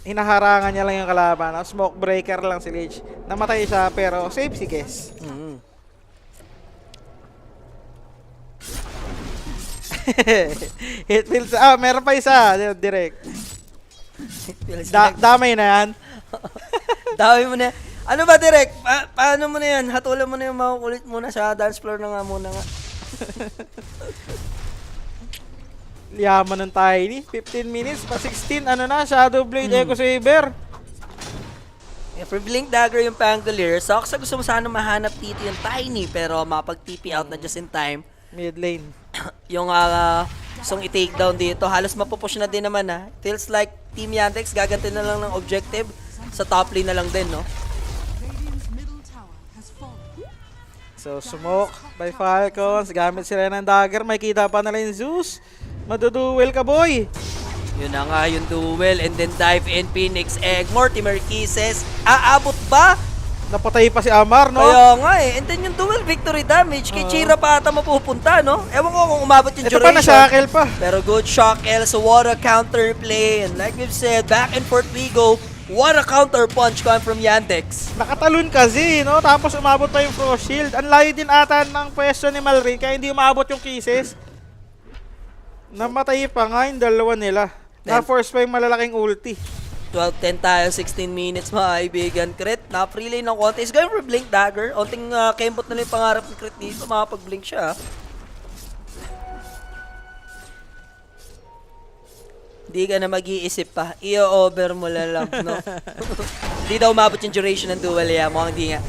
Speaker 2: Hinaharangan niya lang yung kalaban. No? Smoke breaker lang si Lich. Namatay siya pero safe si Guess. It feels, meron pa isa. Direct. Damay na yan.
Speaker 1: Dami mo na. Ano ba, Direk? Paano mo na yan? Hatulan mo na yung makukulit muna sa dance floor na nga muna nga.
Speaker 2: Yaman ng Tiny. 15 minutes pa 16. Ano na? Shadow Blade Echo Saber.
Speaker 1: For Blink Dagger yung Pangolier. So, ako gusto mo sana mahanap dito yung Tiny pero mapag-TP out na just in time.
Speaker 2: Mid lane.
Speaker 1: Yung gustong i-take down dito. Halos mapupush na din naman ha. Feels like Team Yandex gaganti na lang ng objective. Sa top lane na lang din, no?
Speaker 2: So, smoke by Falcons. Gamit sila ng dagger. May kita pa nila yung Zeus. Maduduel ka, boy.
Speaker 1: Yun na nga yung duel. And then dive in Phoenix Egg. Mortimer Kisses. Aabot ba?
Speaker 2: Napatay pa si Amar, no?
Speaker 1: Kaya nga eh. And then yung dual victory damage. Kay Chira pa ata mapupunta, no? Ewan ko kung umabot yung
Speaker 2: Ito
Speaker 1: duration.
Speaker 2: pa, na-shackle pa.
Speaker 1: Pero good Shackle. So what a counterplay. And like we've said, back and forth we go. What a counter punch coming from Yandex.
Speaker 2: Nakatalon kasi, no? Tapos umabot pa yung Frost Shield. Ang layo din ata ng pwesto ni Malri, kaya hindi umabot yung kisses. Namatay pa nga yung dalawa nila. Na-force pa yung malalaking ulti.
Speaker 1: 12-10 tayo, 16 minutes mga kaibigan. Crit, na-free lane ng konti. Is going for Blink Dagger. Onting kembot na lang yung pangarap ni Crit dito. Makapag-blink siya. Hindi ka na mag-iisip pa. I-over mo lang, no? Hindi daw umabot yung duration ng duel. Yeah, mukhang hindi nga.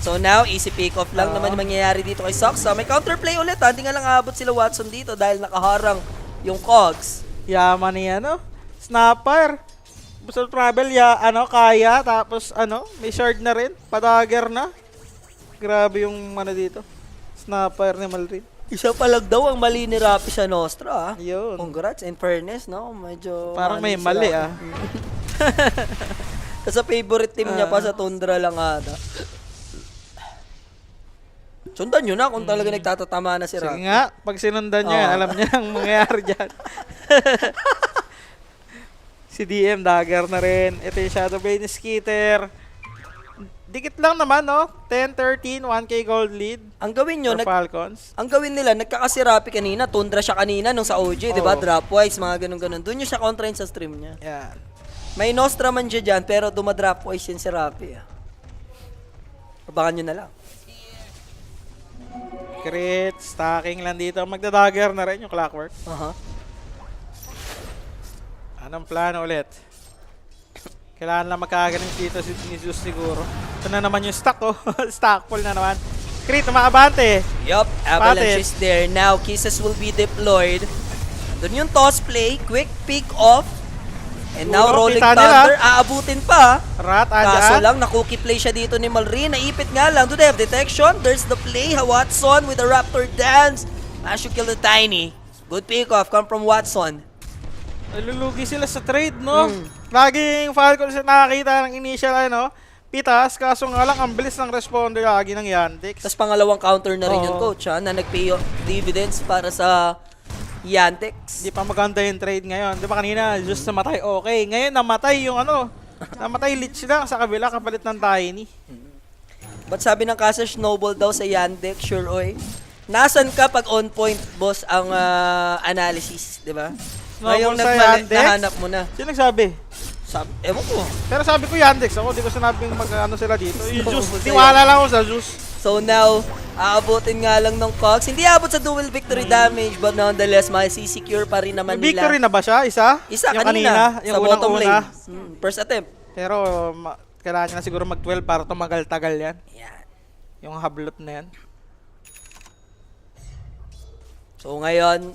Speaker 1: So now, easy pick-off lang naman yung mangyayari dito kay Sox. May counterplay ulit. Hindi nga lang aabot sila Watson dito dahil nakaharang yung Cogs.
Speaker 2: Yaman niya, no? Snapper. Basta travel, kaya. Tapos, may shard na rin. Padager na. Grabe yung dito. snapper ni Malrin.
Speaker 1: Isa pa lang daw ang mali ni Rapi sa Nostra, ah.
Speaker 2: Yun.
Speaker 1: Congrats, in fairness, no? Medyo
Speaker 2: Parang may
Speaker 1: si
Speaker 2: mali,
Speaker 1: Rapi.
Speaker 2: ah.
Speaker 1: Tapos sa favorite team niya pa sa Tundra lang ata. Sundan nyo na kung talaga nagtatatama na si
Speaker 2: Sige
Speaker 1: Rapi.
Speaker 2: nga, pag sinundan niya,
Speaker 1: Oo.
Speaker 2: alam niya ang mangyayari dyan. Si DM, dagger na rin. Ito yung Shadow Blade ni Skitter. Dikit lang naman, no? 10-13, 1k gold lead
Speaker 1: Ang gawin nyo,
Speaker 2: for Falcons.
Speaker 1: ang gawin nila, nagkakasi Rapi kanina, Tundra siya kanina nung sa OG, di ba?
Speaker 2: Oo.
Speaker 1: Dropwise, mga ganun-ganun. Doon nyo siya kontrain sa stream niya.
Speaker 2: Yan.
Speaker 1: May Nostra man siya dyan, pero dumadropwise yun si Rapi. Ah. Abangan nyo na lang.
Speaker 2: Crit, stacking lang dito. Magda-dagger na rin yung Clockwork.
Speaker 1: Aha.
Speaker 2: Anong plano ulit? Kailangan lang magkagaling dito ni Zeus siguro. Ito na naman yung stack, oh. Stack full na naman. Crit, umaabante.
Speaker 1: Yup, Avalanche
Speaker 2: Patit.
Speaker 1: is there. Now, Kisses will be deployed. Doon yung toss play, quick pick off. And now,
Speaker 2: Siguro,
Speaker 1: Rolling
Speaker 2: kita
Speaker 1: Thunder,
Speaker 2: nila.
Speaker 1: aabutin pa.
Speaker 2: Rat,
Speaker 1: Kaso
Speaker 2: andyan.
Speaker 1: lang, nakuki play siya dito ni Malrin. Naipit nga lang. Do they have detection? There's the play. Watson with the Raptor dance. Managed to kill the Tiny. Good pick off, come from Watson.
Speaker 2: Nalulugi sila sa trade, no? Laging Falcons na nakakita ng initial, ano, pitas. Kaso nga lang, ang bilis ng responder lagi ng Yandex.
Speaker 1: Tapos pangalawang counter na rin yung
Speaker 2: Oo.
Speaker 1: coach, ha, na nag-pay off dividends para sa Yandex.
Speaker 2: Di pa maganda yung trade ngayon. Di ba kanina, just namatay, okay. Ngayon, namatay yung ano, namatay Lich lang sa kabila kapalit ng Tiny.
Speaker 1: Ba't sabi ng Casa Snowball daw sa Yandex, sure oy? Nasaan ka pag on point, boss, ang analysis, di ba? Ngayong
Speaker 2: Snowball sa
Speaker 1: nagmali,
Speaker 2: Yandex?
Speaker 1: nahanap mo na.
Speaker 2: Sino nagsabi?
Speaker 1: Ewan ko.
Speaker 2: Pero sabi ko Yandex ako, di ko sinabing mag-ano sila dito. Yung
Speaker 1: Snowball
Speaker 2: Zeus,
Speaker 1: sa
Speaker 2: tiwala lang ako sa Zeus.
Speaker 1: So now, aabutin nga lang ng Cox. Hindi aabot sa dual victory damage, but nonetheless, masisecure pa rin naman
Speaker 2: May
Speaker 1: nila.
Speaker 2: victory na ba siya? Isa?
Speaker 1: Isa
Speaker 2: yung
Speaker 1: kanina,
Speaker 2: yung
Speaker 1: sa bottom
Speaker 2: unang-una.
Speaker 1: lane. First attempt.
Speaker 2: Pero kailangan niya na siguro mag-12 para tumagal-tagal yan.
Speaker 1: Yan.
Speaker 2: Yung hablot na yan.
Speaker 1: So ngayon,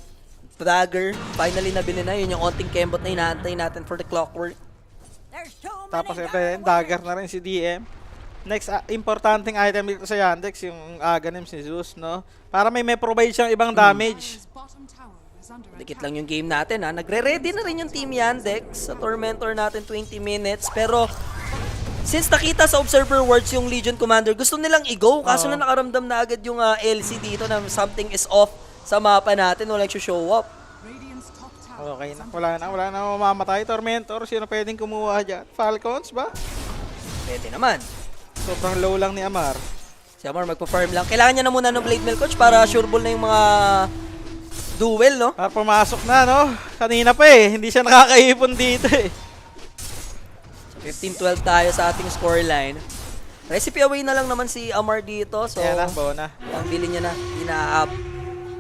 Speaker 1: Dagger, finally nabili na. Yun yung onting kembot na inaantay natin for the Clockwork.
Speaker 2: Tapos ito yun, dagger na rin si DM. Next, importanteng item dito sa Yandex, yung Aghanim si Zeus, no? Para may provide siyang ibang damage.
Speaker 1: Dikit lang yung game natin, ha. Nagre-ready na rin yung Team Yandex sa Tormentor natin 20 minutes. Pero, since nakita sa Observer Words yung Legion Commander, gusto nilang i-go. Kaso na nakaramdam na agad yung LC dito na something is off sa mapa natin. Walang show up.
Speaker 2: Okay na, wala na mamamatay. Tormentor, sino pwedeng kumuha dyan? Falcons ba?
Speaker 1: Pwede naman.
Speaker 2: Sobrang low lang ni Amar.
Speaker 1: Si Amar magpa-farm lang. Kailangan niya na muna ng Blade Mail Coach para sureball na yung mga duel, no?
Speaker 2: Para pumasok na, no? Kanina pa eh, hindi siya nakakaipon dito eh.
Speaker 1: 15-12 tayo sa ating scoreline. Recipe away na lang naman si Amar dito. So,
Speaker 2: Kaya na, Bona.
Speaker 1: ang bili niya na, ina-up.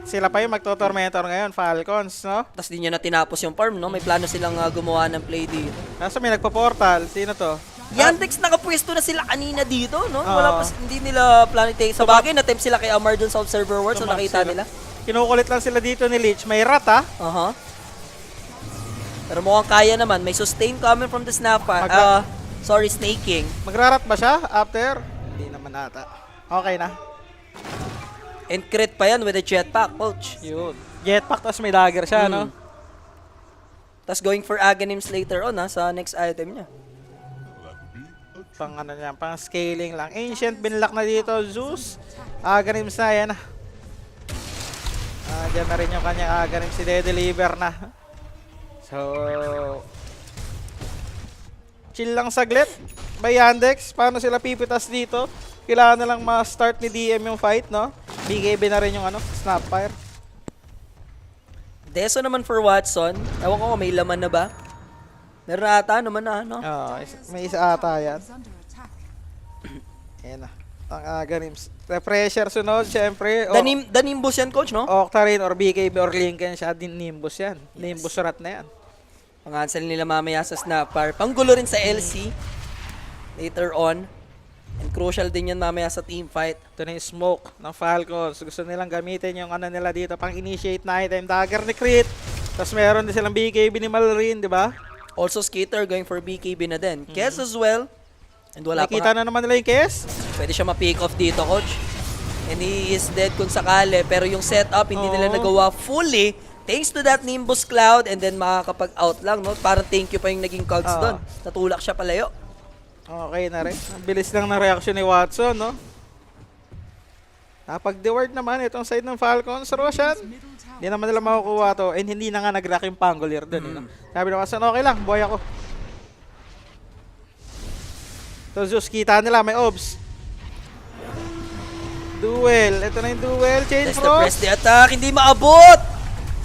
Speaker 2: Sila pa yung magto-tormentor ngayon, Falcons, no?
Speaker 1: Tapos di niya na tinapos yung farm, no? May plano silang gumawa ng play dito.
Speaker 2: Kaso may nagpo-portal, sino to?
Speaker 1: Yandex, nakapwesto na sila kanina dito, no?
Speaker 2: Oo.
Speaker 1: Wala pa, hindi nila plano i-take. Sa bagay, na-tempt sila kay Amar dun sa Observer World, so
Speaker 2: Tumax
Speaker 1: nakita
Speaker 2: sila.
Speaker 1: nila.
Speaker 2: Kinukulit lang sila dito ni Lich. May rat, ha?
Speaker 1: Aha. Pero mukhang kaya naman. May sustain coming from the snapper. Sorry, snaking.
Speaker 2: Magrarat ba siya after? Hindi naman ata. Okay na.
Speaker 1: And crit pa yan with a jetpack, coach.
Speaker 2: Yun. Jetpack, tapos may dagger siya, no?
Speaker 1: Tapos going for Aghanims later on, ha, sa next item niya.
Speaker 2: Pang ano niya, pang scaling lang. Ancient, binlock na dito. Zeus. Aghanims na, yan. Diyan na rin yung kanyang Aghanims. Si de-deliver na. So, chill lang saglit. By Yandex, paano sila pipitas dito? Kailangan na lang ma-start ni DM yung fight, no? BKB na rin yung ano, Snapfire.
Speaker 1: Deso naman for Watson. Ewan ko kung may laman na ba. Meron ata naman na, no?
Speaker 2: May isa ata yan. Ayan na. Ang Aghanims. Refresher sunod, syempre.
Speaker 1: The Nimbus yan, coach, no?
Speaker 2: Octarine or BKB or Lincoln siya din Nimbus yan. Nimbus rat na yan.
Speaker 1: Pangansel nila mamaya sa Snapper. Panggulo rin sa LC. Later on. And crucial din yan mamaya sa team fight.
Speaker 2: Ito na yung smoke ng Falcons. Gusto nilang gamitin yung ano nila dito pang initiate na item. Dagger ni Crit. Tapos meron din silang BKB ni Malrin, di ba?
Speaker 1: Also, Skater going for BKB na din. Kes as well. And wala
Speaker 2: Nakita
Speaker 1: pa nga.
Speaker 2: na naman nila yung case.
Speaker 1: Pwede siya ma-pick off dito, coach. And he is dead kung sakali. Pero yung setup, hindi nila
Speaker 2: Oo.
Speaker 1: nagawa fully. Thanks to that Nimbus Cloud. And then makakapag-out lang, no? Parang thank you pa yung naging cogs
Speaker 2: Oo.
Speaker 1: doon. Natulak siya palayo.
Speaker 2: Okay na rin. Ang bilis lang ng reaction ni Watson, no? Napag-deward naman itong side ng Falcons. Roshan, hindi naman nila makukuha to. And hindi na nga nag-rack yung Pangolier doon. No? Sabi ng Watson, okay lang, buhay ako. So Zeus, kita nila, may obs. Duel. Ito na yung duel. Chain
Speaker 1: Let's press
Speaker 2: Frost.
Speaker 1: the attack. Hindi maabot!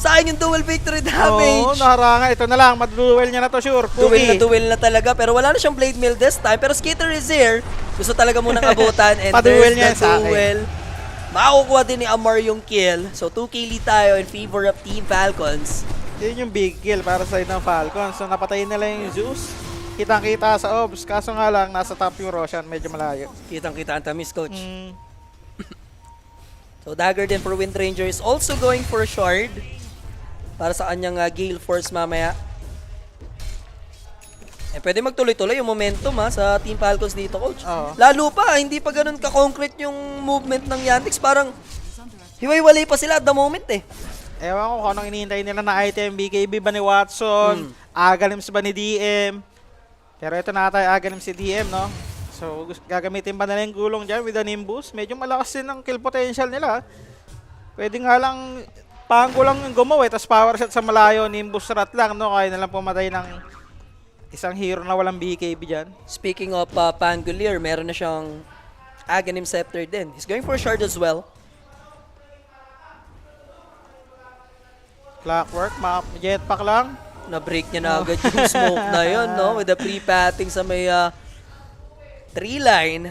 Speaker 1: Sayang yung dual victory
Speaker 2: Oo,
Speaker 1: damage.
Speaker 2: naharangan. Ito na lang, maduduel niya na to, sure.
Speaker 1: Duel na talaga. Pero wala na siyang Blade Mail this time. Pero Skitter is here. Gusto talaga munang abutan. And
Speaker 2: Pa-duel
Speaker 1: there's
Speaker 2: niya
Speaker 1: the
Speaker 2: sa akin.
Speaker 1: duel. Makukuha din ni Amar yung kill. So 2k lead tayo in favor of Team Falcons.
Speaker 2: Yun yung big kill para sa side ng Falcons. So napatayin nila yung Zeus. Kitang-kita sa obs. Kaso nga lang, nasa top yung Roshan. Medyo malayo.
Speaker 1: Kitang-kita ang tamis, coach.
Speaker 2: Mm.
Speaker 1: So Dagger din for Wind Ranger is also going for a shard. Para sa kanyang Gale Force mamaya. Eh, pwede magtuloy-tuloy yung momentum sa Team Falcons dito, coach.
Speaker 2: Oo.
Speaker 1: Lalo pa, hindi pa ganun ka-concrete yung movement ng Yandex. Parang hiway-walay pa sila at the moment eh.
Speaker 2: Ewan ko kung anong inihintay nila na item. BKB ba ni Watson? Agalims ba ni DM? Pero ito na tayo, Agalims si DM, no? So, gagamitin ba nila yung gulong dyan with the Nimbus? Medyo malakas din ang kill potential nila. Pwede nga lang, Pango lang yung gumawa, tapos power shot sa malayo, Nimbus rat lang, no? Kaya nalang pumatay ng isang hero na walang BKB dyan.
Speaker 1: Speaking of Pangolier, meron na siyang Aghanim Scepter din. He's going for a shard as well.
Speaker 2: Clockwork, jetpack lang.
Speaker 1: Na-break niya na agad yung smoke na yun, no? With the pre-patting sa may tree line.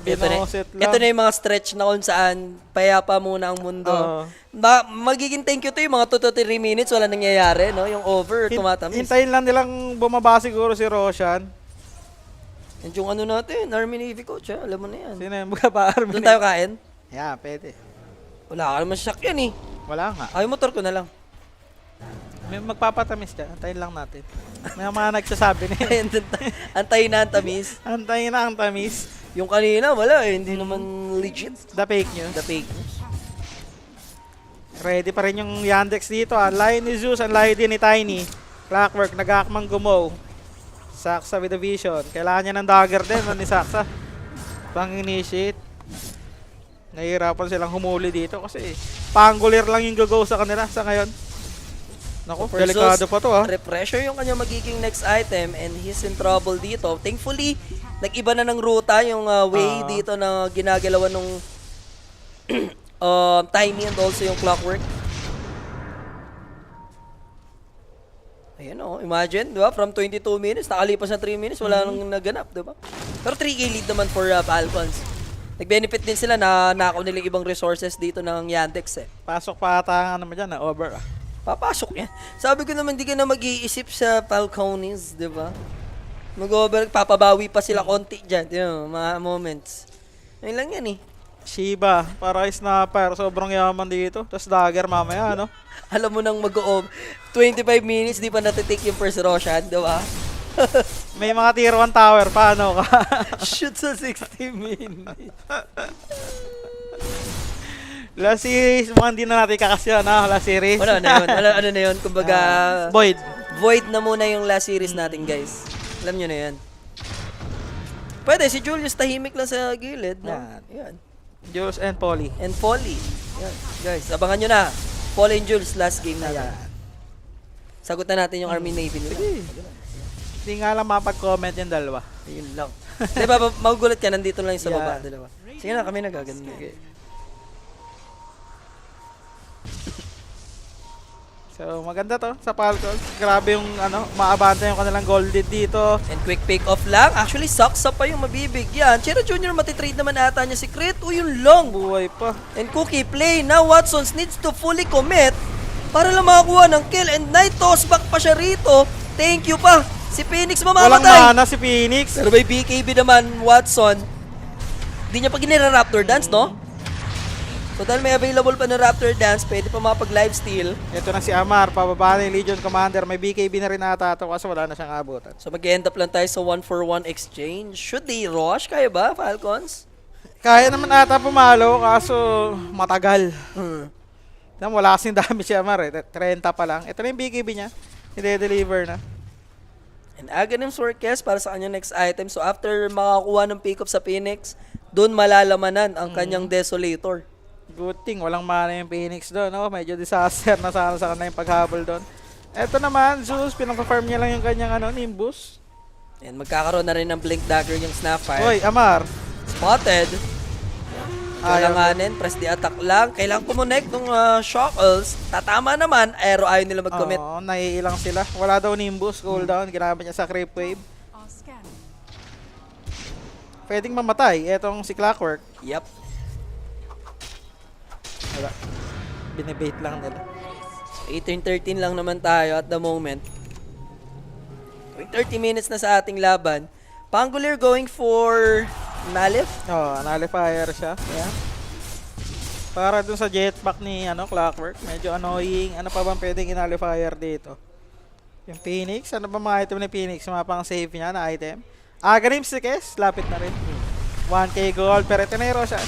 Speaker 2: Binoset lang.
Speaker 1: Ito na yung mga stretch na kung saan payapa muna ang mundo.
Speaker 2: Oo.
Speaker 1: Magiging thank you to yung mga 2 to 3 minutes, wala nangyayari, no? Yung over, tumatamis.
Speaker 2: Hintayin lang nilang bumaba siguro si Roshan.
Speaker 1: And yung ano natin, Army Navy coach, alam mo na yan.
Speaker 2: Sino yung bumaba?
Speaker 1: Doon tayo kain?
Speaker 2: Yeah, pwede.
Speaker 1: Wala ka naman shock yan eh.
Speaker 2: Wala nga.
Speaker 1: Ay, motor ko na lang.
Speaker 2: May magpapatamis dyan. Antayin lang natin. May mga nagsasabi na yun.
Speaker 1: Ayun, antayin na ang tamis.
Speaker 2: Antayin na ang tamis.
Speaker 1: Yung kanina, wala eh. Hindi naman legit.
Speaker 2: The fake news.
Speaker 1: The fake news.
Speaker 2: Ready pa rin yung Yandex dito. Ang layo ni Zeus, ang layo din ni Tiny. Clockwork, nag-aakmang gumaw. Saksa with the vision. Kailangan niya ng dagger din, ni Saksa. Pang-initiate. Nahihirapan silang humuli dito kasi Pangolier lang yung go sa kanila sa ngayon. Naku,
Speaker 1: For
Speaker 2: delikado
Speaker 1: Zeus,
Speaker 2: pa to
Speaker 1: Repressure yung kanya magiging next item and he's in trouble dito. Thankfully, nag-iba na ng ruta yung way dito na ginagalawan nung Tiny and also yung Clockwork. Ayan imagine, di ba? From 22 minutes, nakalipas na 3 minutes, wala nang naganap, di ba? Pero 3k lead naman for Falcons. Nag-benefit din sila na nakaw nila yung ibang resources dito ng Yandex eh.
Speaker 2: Pasok pa ata nga naman dyan na over
Speaker 1: Papasok yan. Sabi ko naman, di ka na mag-iisip sa Falcones, di ba? Mag-over, papabawi pa sila konti dyan. Mga moments. Ayun lang yan eh.
Speaker 2: Shiba, para kay Snapper, sobrang yaman dito. Tapos dagger mamaya, no?
Speaker 1: Alam mo nang mag-o 25 minutes, di pa natitake yung first Roshan, di ba?
Speaker 2: May mga tier 1 tower, paano ka?
Speaker 1: Shoot sa 60 minutes.
Speaker 2: Last series, mukhang hindi na natin kakasya na last series.
Speaker 1: Ano na yun? Ano na yun? Kumbaga,
Speaker 2: Void.
Speaker 1: void na muna yung last series natin, guys. Alam nyo na yan. Pwede, si Julius tahimik lang sa gilid, no? Yan.
Speaker 2: Jules and Polly.
Speaker 1: And Polly. Yan, guys, abangan nyo na. Polly and Jules, last game na yan. Sagot na natin yung Army Navy nila.
Speaker 2: Hindi nga lang mapag-comment yung dalawa.
Speaker 1: Ayun lang. Diba, magugulat ka, nandito lang yung sa
Speaker 2: Yeah.
Speaker 1: baba, dalawa. Sige na, kami nagaganda.
Speaker 2: So, maganda to sa Falcons. Grabe yung maabante yung kanilang gold lead dito.
Speaker 1: And quick pick off lang. Actually, Saksa pa yung mabibigyan. Chira Jr. matitrade naman ata niya si Crit. O yung long.
Speaker 2: Buhay pa.
Speaker 1: And Cookie play. Now Watsons needs to fully commit para lang makakuha ng kill. And Knight toss back pa siya rito. Thank you pa. Si Phoenix
Speaker 2: Walang
Speaker 1: mamamatay.
Speaker 2: mana si Phoenix.
Speaker 1: Pero may BKB naman, Watson. Di niya pa ginira Raptor Dance, no? So dahil may available pa na Raptor Dance, pwede pa mapag-lifesteal.
Speaker 2: Ito na si Amar, pababa na yung Legion Commander. May BKB na rin ata ito kasi wala na siyang abutan.
Speaker 1: So mag-end up lang tayo sa 1-for-1 exchange. Should they rush? Kaya ba, Falcons?
Speaker 2: Kaya naman ata pumalo, kaso matagal. Wala kasing dami si Amar eh. 30 pa lang. Ito na yung BKB niya. I-deliver na.
Speaker 1: And Aghanim's Orchest para sa kanyang next item. So after makakuha ng pick-up sa Phoenix, doon malalamanan ang kanyang Desolator.
Speaker 2: Good thing, walang mana yung Phoenix doon. No? Medyo disaster na sana sa kanila yung paghabol doon. Ito naman, Zeus, pinang-farm niya lang yung kanyang Nimbus.
Speaker 1: And magkakaroon na rin ng Blink Dagger yung Snapfire.
Speaker 2: Hoy, Amar.
Speaker 1: Spotted. Kailanganin, press the attack lang. Kailangan kumonect ng Shockles. Tatama naman, Aero ayaw nila mag-commit.
Speaker 2: Oo, naiilang sila. Wala daw Nimbus, cooldown. Ginamit niya sa Creep Wave. Pwedeng mamatay. Etong si Clockwork.
Speaker 1: Yep.
Speaker 2: Wala. Binibait lang nila.
Speaker 1: 18-13 lang naman tayo at the moment. 30 minutes na sa ating laban. Pangolier going for Nalif.
Speaker 2: Nullifier siya. Yeah. Para dun sa jetpack ni Clockwork. Medyo annoying. Ano pa bang pwedeng in-nullifier dito? Yung Phoenix. Ano ba mga item ni Phoenix? Mga pang save niya na item. Aghanim's Orchest. Lapit na rin. 1k gold. Pero ito na yung Roshan.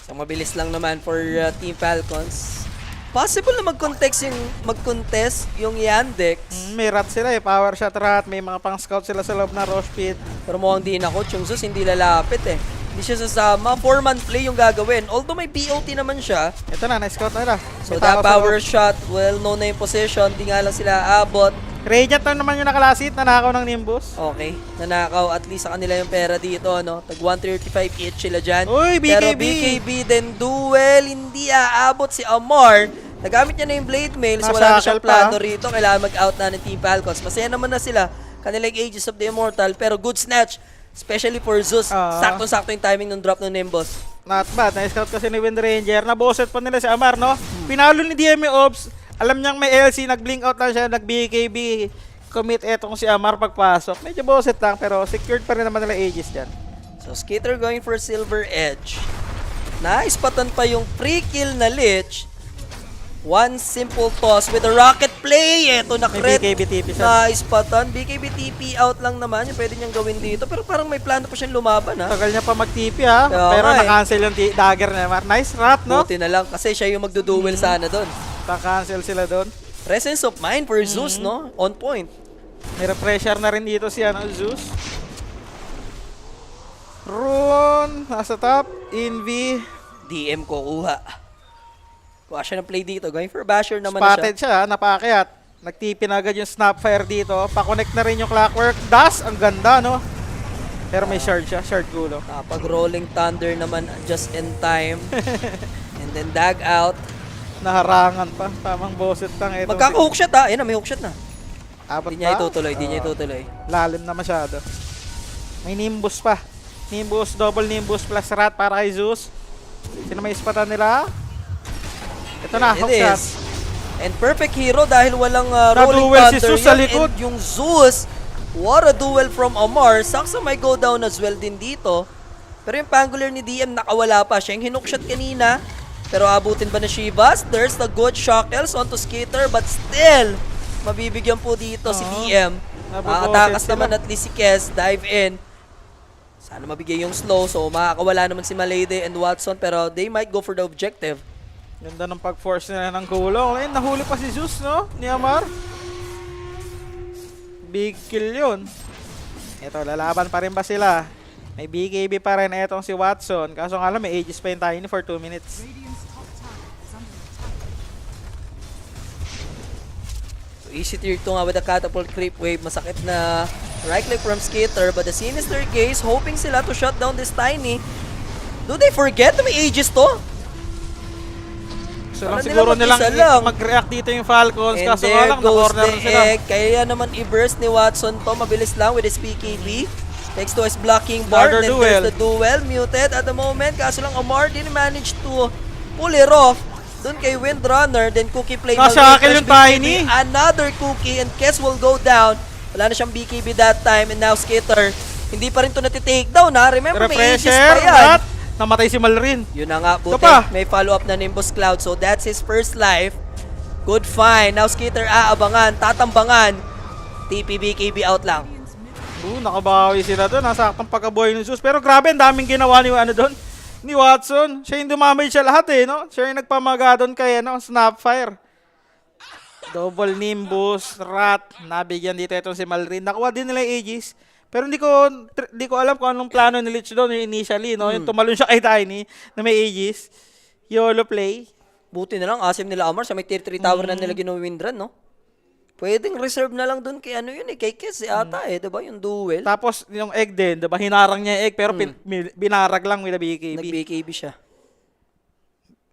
Speaker 1: So mabilis lang naman for Team Falcons. Possible na mag-contest yung Yandex.
Speaker 2: May rat sila eh. Power shot rat. May mga pang scout sila sa loob na Rosh Pit.
Speaker 1: Pero mukhang di na coach. Yung Zeus hindi lalapit eh. Hindi siya sasama. 4-man play yung gagawin. Although may BOT naman siya.
Speaker 2: Ito na. Na-scout na nila.
Speaker 1: So that power shot, well known na yung position. Di nga lang sila abot.
Speaker 2: Radiant na naman yung nakalasit. Nanakaw ng Nimbus.
Speaker 1: Okay. Nanakaw. At least sa kanila yung pera dito. No? Tag 135 each sila dyan.
Speaker 2: Uy, BKB!
Speaker 1: Pero BKB then duel. Hindi aabot si Amar. Nagamit niya na yung Blade Mail. So wala na siyang plano rito. Kailangan mag-out na ng Team Falcons. Masaya naman na sila. Kanilang Aegis of the Immortal. Pero good snatch. Especially for Zeus. Sakto-sakto yung timing ng drop ng Nimbus.
Speaker 2: Not bad. Na-scout kasi ni Wind Ranger. Naboset pa nila si Amar, no? Pinalo ni DME Ops. Alam niyang may LC. Nag-blink out lang siya. Nag-BKB. Commit etong si Amar pagpasok. Medyo boset lang. Pero secured pa rin naman nila Aegis dyan.
Speaker 1: So Skitter going for Silver Edge. Naispatan pa yung free kill na Lich. One simple toss with a rocket play. Eto na crit.
Speaker 2: May BKB TP siya.
Speaker 1: Naispatan. BKB TP out lang naman. Yung pwede niyang gawin dito. Pero parang may plano pa siyang lumaban ha.
Speaker 2: Tagal niya pa mag-TP ha. Pero na-cancel yung dagger na Amar. Nice rat, no?
Speaker 1: Buti na lang kasi siya yung magduduel sana doon.
Speaker 2: Na-cancel sila doon.
Speaker 1: Presence of mind for Zeus, no? On point.
Speaker 2: May pressure na rin dito si Zeus. Rune. Nasa top. Invi.
Speaker 1: DM ko kuha. Kuha siya ng play dito. Going for Basher naman na
Speaker 2: Spotted siya, napaakyat. Nagtipi na agad yung Snapfire dito. Pa-connect na rin yung Clockwork. Das! Ang ganda, no? Pero may shard siya. Shard gulo.
Speaker 1: Pag-rolling thunder naman just in time. And then dag out.
Speaker 2: Naharangan pa. Tamang boset lang.
Speaker 1: Magkaka-hook shot ha. Ayun na, may hook shot na.
Speaker 2: Abot
Speaker 1: Di niya
Speaker 2: pa?
Speaker 1: itutuloy, di niya itutuloy.
Speaker 2: Lalim na masyado. May Nimbus pa. Nimbus, double Nimbus plus rat para kay Zeus. Sino may ispatan nila? Ito na, hook shot.
Speaker 1: And perfect hero dahil walang rolling
Speaker 2: Na-duel
Speaker 1: thunder
Speaker 2: si Zeus sa likod.
Speaker 1: And yung Zeus, what a duel from Amar. Saksa may go down as well din dito. Pero yung Pangolier ni DM nakawala pa. Siya yung hinookshot kanina. Pero abutin ba na Shivas? There's the good Shockles onto Skitter. But still, mabibigyan po dito si DM. Atakas naman at least si Kes. Dive in. Sana mabigay yung slow. So makakawala naman si Malady and Watson. Pero they might go for the objective.
Speaker 2: Ganda ng pag-force nila ng gulong. Ayun, nahuli pa si Zeus, no? Ni Amar. Big kill yun. Ito, lalaban pa rin ba sila? May BKB pa rin etong si Watson. Kaso nga lang, may Aegis pa yung Tiny for 2 minutes.
Speaker 1: So easy tier 2 nga with the catapult creep wave. Masakit na right click from Skitter. But the Sinister Gaze, hoping sila to shut down this Tiny. Do they forget na may Aegis to?
Speaker 2: So lang siguro nilang mag-react dito yung Falcons.
Speaker 1: And
Speaker 2: kaso nga lang, na-corner na sila.
Speaker 1: Kaya naman i-burst ni Watson to. Mabilis lang with his PKB. Next to his blocking bar. Then there's the duel. Muted at the moment. Kaso lang Amar didn't manage to pull it off. Doon kay Windrunner. Then Cookie play.
Speaker 2: Nasa-akin yung Tiny.
Speaker 1: Another Cookie and Kes will go down. Wala na siyang BKB that time. And now Skitter. Hindi pa rin to natitake down ha. Remember may Aegis pa yan.
Speaker 2: namatay si Malrin.
Speaker 1: Yun na nga, buti.
Speaker 2: pa.
Speaker 1: May follow-up na Nimbus Cloud. So, that's his first life. Good find. Now, Skitter aabangan, tatambangan. TPBKB out lang.
Speaker 2: Nakabawi sila doon. Nasaktang pagkabuhay ni Zeus. Pero grabe, ang daming ginawa ni doon. Ni Watson. Siya yung dumamage siya lahat eh, no? Siya yung nagpamaga doon kay, Snapfire. Double Nimbus, Rat. Nabigyan dito itong si Malrin. Nakuha din nila yung Aegis. Pero hindi ko alam kung anong plano ni Lich doon initially, no? Yung tumalon siya kay Tiny na may Aegis. YOLO play.
Speaker 1: Buti na lang, asim nila Amar. Sa may tier 3 tower na nila gino-windrun, no? Pwedeng reserve na lang doon kay kay Kes ata diba? Yung duel.
Speaker 2: Tapos yung egg din, diba? Hinarang niya yung egg pero binarag lang with a BKB.
Speaker 1: Nag-BKB siya.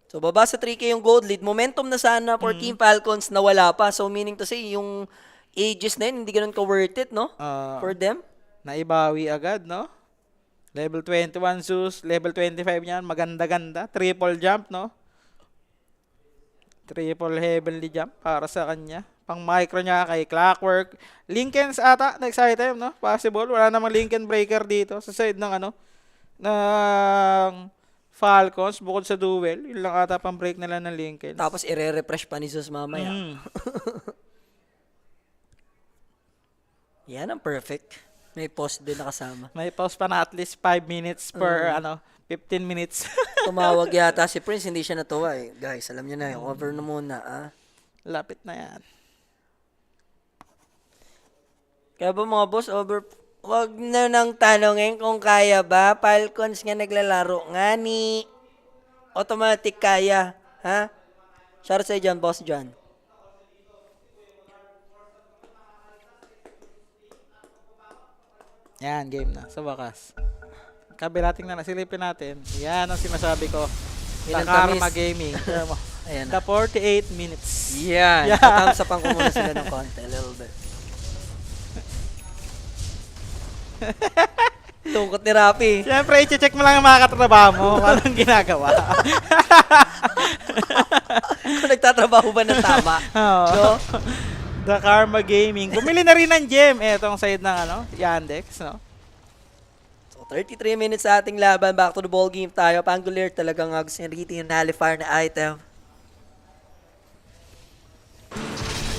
Speaker 1: So, baba sa 3K yung gold lead. Momentum na sana for Team Falcons na wala pa. So, meaning to say, yung ages na yun, hindi ganun ka-worth it, no? For them.
Speaker 2: Naibawi agad, no? Level 21 Zeus, level 25 niyan, maganda-ganda. Triple jump, no? Triple heavenly jump para sa kanya. Pang micro niya kay Clockwork. Linken's ata, next item, no? Possible. Wala namang Linken breaker dito sa side ng ng Falcons bukod sa duel. Yun lang ata pang break nila ng Linken.
Speaker 1: Tapos, ire-refresh pa ni Zeus mamaya. Yan ang perfect. May pause din nakasama.
Speaker 2: May pause pa na at least 5 minutes per 15 minutes.
Speaker 1: Tumawag yata si Prince, hindi siya natuwa eh. Guys, alam niyo na, over na muna
Speaker 2: Lapit na yan.
Speaker 1: Kaya ba mga boss, wag na nang tanongin kung kaya ba. Falcons nga naglalaro nga ni automatic kaya. Ha? Shout out sa'yo dyan, boss John.
Speaker 2: Yan, game na. Sa wakas. Kabirating na nasilipin natin. Yan ang sinasabi ko.
Speaker 1: Yan ang
Speaker 2: Takarma
Speaker 1: tamis.
Speaker 2: Gaming.
Speaker 1: Ayan
Speaker 2: The
Speaker 1: na.
Speaker 2: 48 minutes.
Speaker 1: Yan.
Speaker 2: Yeah.
Speaker 1: Tatamsapan ko muna sila ng konti. A little bit. Lungkot ni Rapi.
Speaker 2: Siyempre, i-check mo lang ang mga katrabaho mo. Anong ginagawa.
Speaker 1: Kung nagtatrabaho ba ng tama. No?
Speaker 2: The Karma Gaming. Bumili na rin ng gem. Etong side ng Yandex, no?
Speaker 1: So, 33 minutes sa ating laban. Back to the ball game tayo. Pangolier talagang gusto niya yung nullifier na item.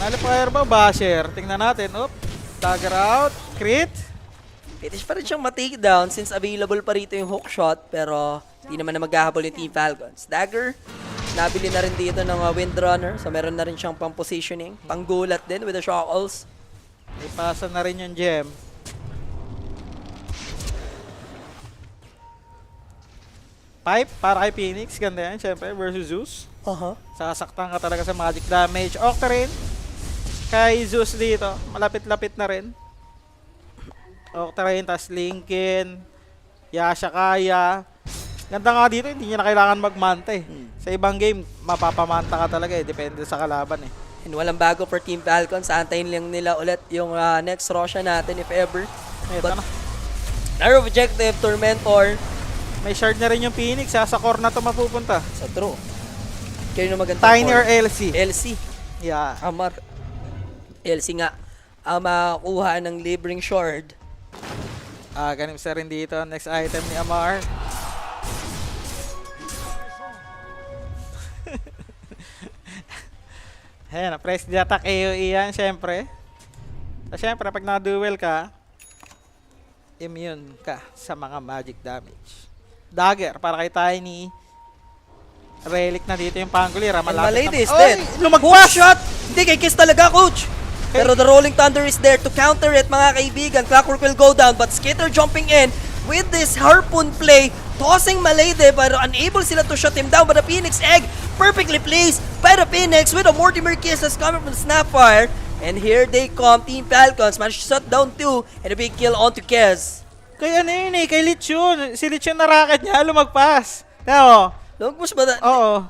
Speaker 2: Nullifier ba? Basher. Tingnan natin. Oop. Dagger out. Crit.
Speaker 1: Finish pa rin siyang ma-takedown since available pa rito yung hook shot. Pero hindi naman na maghahabol yung Team Falcons. Dagger. Nabili na rin dito ng Windrunner. So meron na rin siyang pang-positioning. Panggulat din with the Shockles.
Speaker 2: Ipasa na rin yung gem. Pipe para kay Phoenix. Ganda yan, syempre. Versus Zeus. Sasaktan ka talaga sa magic damage. Octarine. Kay Zeus dito. Malapit-lapit na rin. Octarine, tas Lincoln. Yasha kaya. Ganda nga dito, hindi niya na kailangan magmanta eh. Sa ibang game, mapapamanta ka talaga eh. Depende sa kalaban eh.
Speaker 1: And walang bago for Team Falcons. Antayin lang nila ulit yung next Roshan natin if ever.
Speaker 2: Ito na.
Speaker 1: Narrow objective, Tormentor.
Speaker 2: May shard na rin yung Phoenix ha. Sa core na to mapupunta.
Speaker 1: Sa true. Kaya yung magandang
Speaker 2: Tiny
Speaker 1: core.
Speaker 2: or LC?
Speaker 1: LC.
Speaker 2: Yeah.
Speaker 1: Amar. LC nga. Makuha ng libreng shard.
Speaker 2: Ganim sa rin dito. Next item ni Amar. Ayan, press the attack AoE yan, syempre. So, syempre, pag na-duel ka, immune ka sa mga magic damage. Dagger, para kay Tiny. Relic na dito yung Pangolier.
Speaker 1: And Malady is
Speaker 2: Oy,
Speaker 1: dead.
Speaker 2: lumagpas!
Speaker 1: Hook shot! Hindi, kay Kiss talaga, coach! Pero the Rolling Thunder is there to counter it, mga kaibigan. Clockwork will go down, but Skitter jumping in with this harpoon play, tossing Malady, pero unable sila to shut him down. But the Phoenix Egg, perfectly placed by the Phoenix with a Mortimer Kiss that's coming from Snapfire. And here they come, Team Falcons managed to shut down 2 and a big kill onto Kez.
Speaker 2: Kay ano yun eh, kay Lich yun. Si Lich yun na racket niya, lumagpas. Tao.
Speaker 1: Lumagpas ba?
Speaker 2: Oo.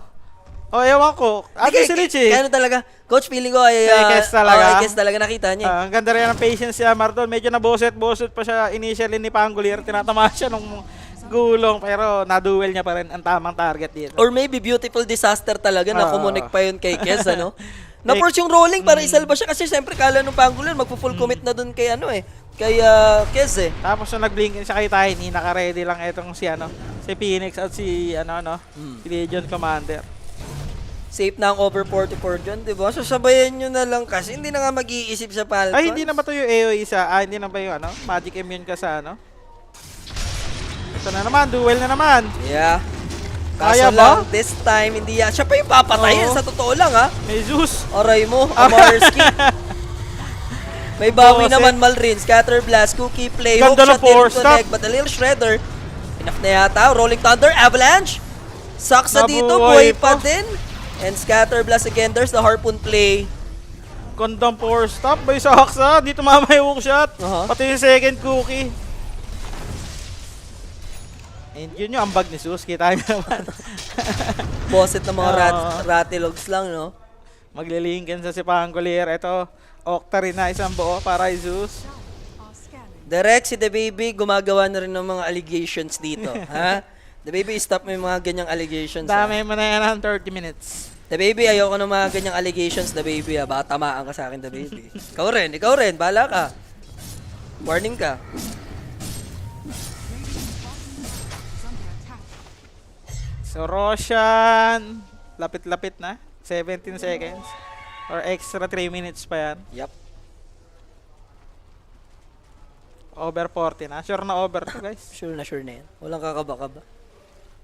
Speaker 2: O, ewan ko. Ate si Lich eh.
Speaker 1: Kaya talaga. Coach, feeling ko ay...
Speaker 2: Kay Kez talaga.
Speaker 1: Kay Kez talaga nakita niya.
Speaker 2: Ang ganda rin ng patience si Amar doon. Medyo naboset-boset pa siya initially ni Pangolier. Tinatamaan siya nung gulong pero na-duel niya pa rin ang tamang target dito.
Speaker 1: Or maybe beautiful disaster talaga na kumunik pa yun kay Kez, ano? Na-force yung rolling para isalba siya kasi siyempre kala nung Pangolin magpo-full commit na dun kay ano eh. Kay Kez eh.
Speaker 2: Tapos nung nag-blink siya kay Tiny, naka-ready lang itong si si Phoenix at si si Legion Commander.
Speaker 1: Safe na ang over 44 dyan, di ba? So sabayan nyo na lang kasi hindi na nga mag-iisip sa Falcons.
Speaker 2: Ay, hindi na ba to yung AoE isa? Hindi na ba yung Magic Immune ka sa Ito na naman, duel na naman.
Speaker 1: Yeah.
Speaker 2: Kaya
Speaker 1: Kaso
Speaker 2: ba?
Speaker 1: lang, this time, hindi yan. Siya pa yung papatayin,
Speaker 2: Oo.
Speaker 1: sa totoo lang ha.
Speaker 2: May Zeus.
Speaker 1: Aray mo, Amarski. May bawi
Speaker 2: Boses.
Speaker 1: naman Malrin, Scatter Blast, Cookie Play, Hook
Speaker 2: Ganda
Speaker 1: Shot,
Speaker 2: na force
Speaker 1: didn't connect, but a little Shredder. Enough na yata, Rolling Thunder, Avalanche. Saksa dito,
Speaker 2: Nabuhay
Speaker 1: buhay pa
Speaker 2: pa.
Speaker 1: din. And Scatter Blast again, there's the Harpoon Play.
Speaker 2: Gandang power stop by sa Haksa. Dito mama yung hook shot. Pati yung second cookie. And yun yung ambag ni Zeus. Kita nyo naman.
Speaker 1: Bosset ng mga
Speaker 2: Oo.
Speaker 1: ratilogs lang, no?
Speaker 2: Maglilinkin sa si Pangolier. Ito, Octa rin na isang buo para kay Zeus.
Speaker 1: Direct si The Baby, gumagawa na rin ng mga allegations dito. Ha? The Baby, stop mo yung mga ganyang allegations. ha?
Speaker 2: Dami mo na yan ng 30 minutes.
Speaker 1: The Baby, ayoko ng mga ganyang allegations, The Baby. Ha? Baka tamaan ka sa akin, The Baby. Ikaw rin, bahala ka. Warning ka.
Speaker 2: So, Roshan, lapit-lapit na. 17 seconds. Or extra 3 minutes pa yan.
Speaker 1: Yup.
Speaker 2: Over 40 na. Sure na over to, guys.
Speaker 1: Sure na yan. Walang kakaba-kaba.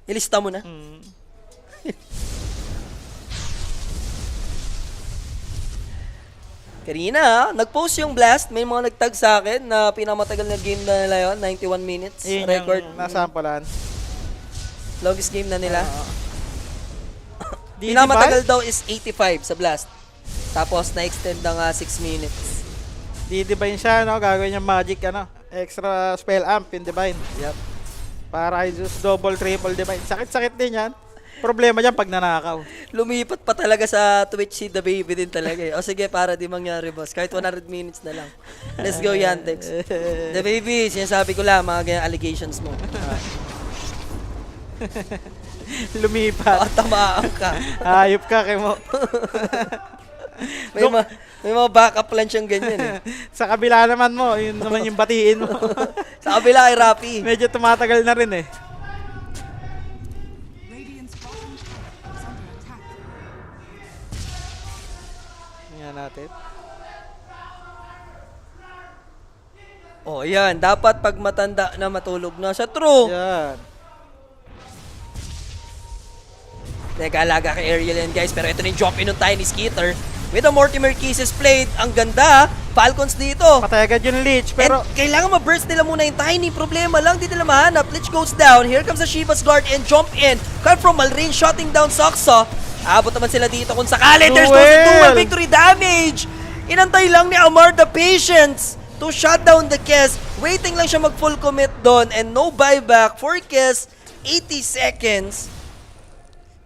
Speaker 1: Ilista mo na.
Speaker 2: Mm.
Speaker 1: Kanina, nag-post yung Blast. May mga nagtag sa akin na pinamatagal na game na nila yun. 91 minutes.
Speaker 2: Yun
Speaker 1: Record.
Speaker 2: yung nasampalan.
Speaker 1: Longest game na nila.
Speaker 2: Di
Speaker 1: Pinamatagal daw is 85 sa Blast. Tapos, na-extend na nga 6 minutes.
Speaker 2: Di-divine siya, gagawin niya magic, extra spell amp yung divine.
Speaker 1: Yup.
Speaker 2: Para kay Zeus, double, triple divine. Sakit-sakit din yan. Problema dyan pag nanakaw.
Speaker 1: Lumipat pa talaga sa Twitch si The Baby din talaga eh. O sige, para di mangyari boss. Kahit 100 minutes na lang. Let's go, Yandex. The Baby, sinasabi ko lang, mga ganyan allegations mo.
Speaker 2: Lumipat.
Speaker 1: Baka tamaan ka.
Speaker 2: Hayop ka kay mo.
Speaker 1: May mga backup plan siyang ganyan eh.
Speaker 2: Sa kabila naman mo, yun naman yung batiin mo.
Speaker 1: Sa kabila kay Rapi.
Speaker 2: Medyo tumatagal na rin eh. Tingnan natin.
Speaker 1: Oh, yan. Dapat pag matanda na matulog na sa true.
Speaker 2: Yan.
Speaker 1: Teka, alaga kay Ariel yan guys. Pero ito na yung jump in ng Tiny Skeeter. With the Mortimer Kisses played. Ang ganda. Falcons dito.
Speaker 2: Patay agad yung Leech, pero
Speaker 1: And kailangan ma-burst nila muna yung Tiny. Problema lang, di nila mahanap. Lich goes down. Here comes the Shiva's Guard and jump in. Cut from Malrin, shutting down Saksa. Abot naman sila dito kung sakali. There's goes the dual victory damage. Inantay lang ni Amar the Patience to shut down the Kes. Waiting lang siya mag-full commit doon. And no buyback for Kes. 80 seconds.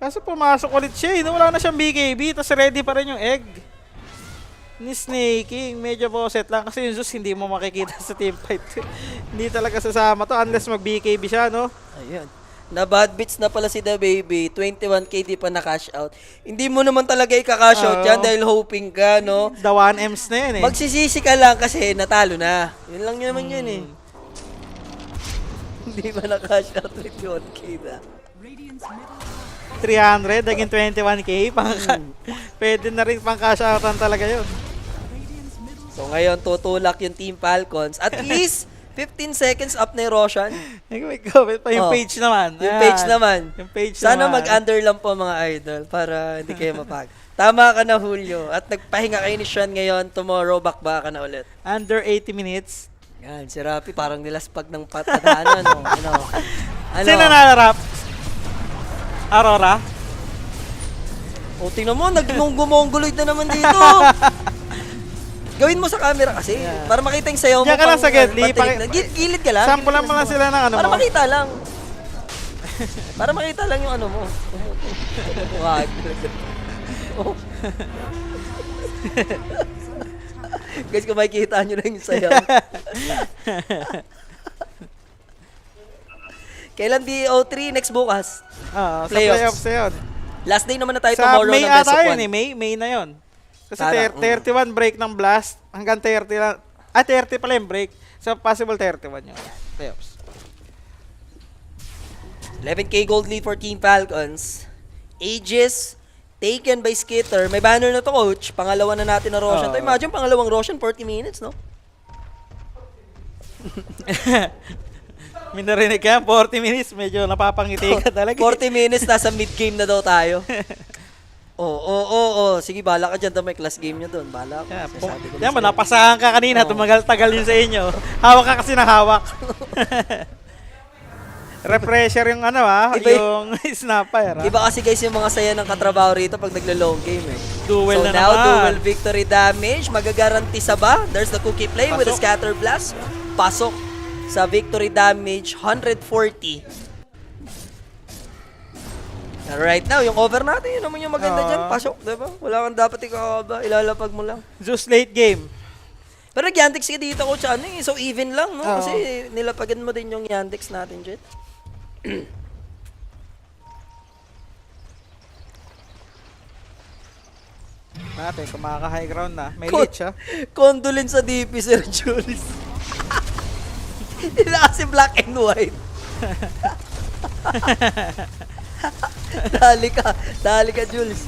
Speaker 2: kaso pumasok ulit siya, wala na siyang BKB, tapos ready pa rin yung egg. Ni Snaking, medyo boset lang kasi yung Zeus hindi mo makikita sa teamfight. Hindi talaga sasama to unless mag-BKB siya, no?
Speaker 1: Ayun. Na bad beats na pala si The Baby. 21k di pa na-cash out. Hindi mo naman talaga i-cash out yan dahil hoping ka, no?
Speaker 2: The 1Ms na yun eh.
Speaker 1: Magsisisi ka lang kasi natalo na. Yun lang naman yun eh. Hindi ba na-cash out 21k na?
Speaker 2: 300, naging 21k. Pwede na rin pang cash outan talaga yun.
Speaker 1: So ngayon, tutulak yung Team Falcons. At least, 15 seconds up na yung Roshan.
Speaker 2: May comment pa yung page naman.
Speaker 1: Yung page naman.
Speaker 2: Yung page
Speaker 1: Sana
Speaker 2: naman.
Speaker 1: mag-under lang po mga idol para hindi kayo mapag. Tama ka na, Julio. At nagpahinga kayo ni Sean ngayon. Tomorrow, bakba ka na ulit.
Speaker 2: Under 80 minutes.
Speaker 1: Yan, si Rapi parang nilaspag ng patadaanan. No? Ano?
Speaker 2: Sino nalarap? Aurora?
Speaker 1: O, tingnan mo, nag-gumongguloid na naman dito. Gawin mo sa camera kasi, para makita yung sayaw mo.
Speaker 2: Diyan ka lang sa Gedli.
Speaker 1: Gilid ka lang.
Speaker 2: Sample lang sila ng ano
Speaker 1: Para
Speaker 2: mo.
Speaker 1: makita lang. Para makita lang yung ano mo. Wag. Oh. Guys, kung makikita nyo lang yung sayaw. Kailan DO3? Next bukas.
Speaker 2: Sa
Speaker 1: Playoffs.
Speaker 2: playoffs na yun.
Speaker 1: Last day naman na tayo
Speaker 2: Sa
Speaker 1: tomorrow
Speaker 2: May
Speaker 1: ng best
Speaker 2: ata
Speaker 1: of
Speaker 2: yun
Speaker 1: one.
Speaker 2: eh. May na yun. Kasi
Speaker 1: Parang,
Speaker 2: 31 break ng blast, hanggang 30 lang. 30 pala yung break. So, possible 31 yung playoffs.
Speaker 1: 11k gold lead for Team Falcons. Aegis, taken by Skitter. May banner na to, coach. Pangalawa na natin na Roshan.
Speaker 2: Oo.
Speaker 1: To imagine, pangalawang Roshan, 40 minutes, no?
Speaker 2: May narinig ka, 40 minutes, medyo napapangiti ka talaga.
Speaker 1: 40 minutes, nasa mid-game na daw tayo. Oo. Sige, bala ka dyan. May class game nyo doon. Bala ka. Sabi ko
Speaker 2: Yan mo,
Speaker 1: sa'yo.
Speaker 2: napasahan ka kanina, tumagal-tagal yun sa inyo. Hawak ka kasi ng hawak. Refresher yung yung snapper.
Speaker 1: Iba kasi guys yung mga saya ng katrabaho rito pag naglo-long game eh.
Speaker 2: Duel
Speaker 1: So
Speaker 2: na
Speaker 1: now,
Speaker 2: naman.
Speaker 1: dual victory damage. Magagaranti sa ba? There's the cookie play with a
Speaker 2: Pasok.
Speaker 1: scatter blast. Pasok sa victory damage, 140. Right now, yung over natin, yun naman yung maganda dyan. Pasok, diba? Wala kang dapat ikakaba. Ilalapag mo lang.
Speaker 2: Zeus late game.
Speaker 1: Pero nag-Yandex ka dito, coach, so even lang, no?
Speaker 2: Oo.
Speaker 1: Kasi nilapagan mo din yung Yandex natin dyan.
Speaker 2: Natin, kumaka-high ground na. May lead siya.
Speaker 1: Condolence sa DP, Sir Jules. Hindi kasi black and white. Dali ka, Jules.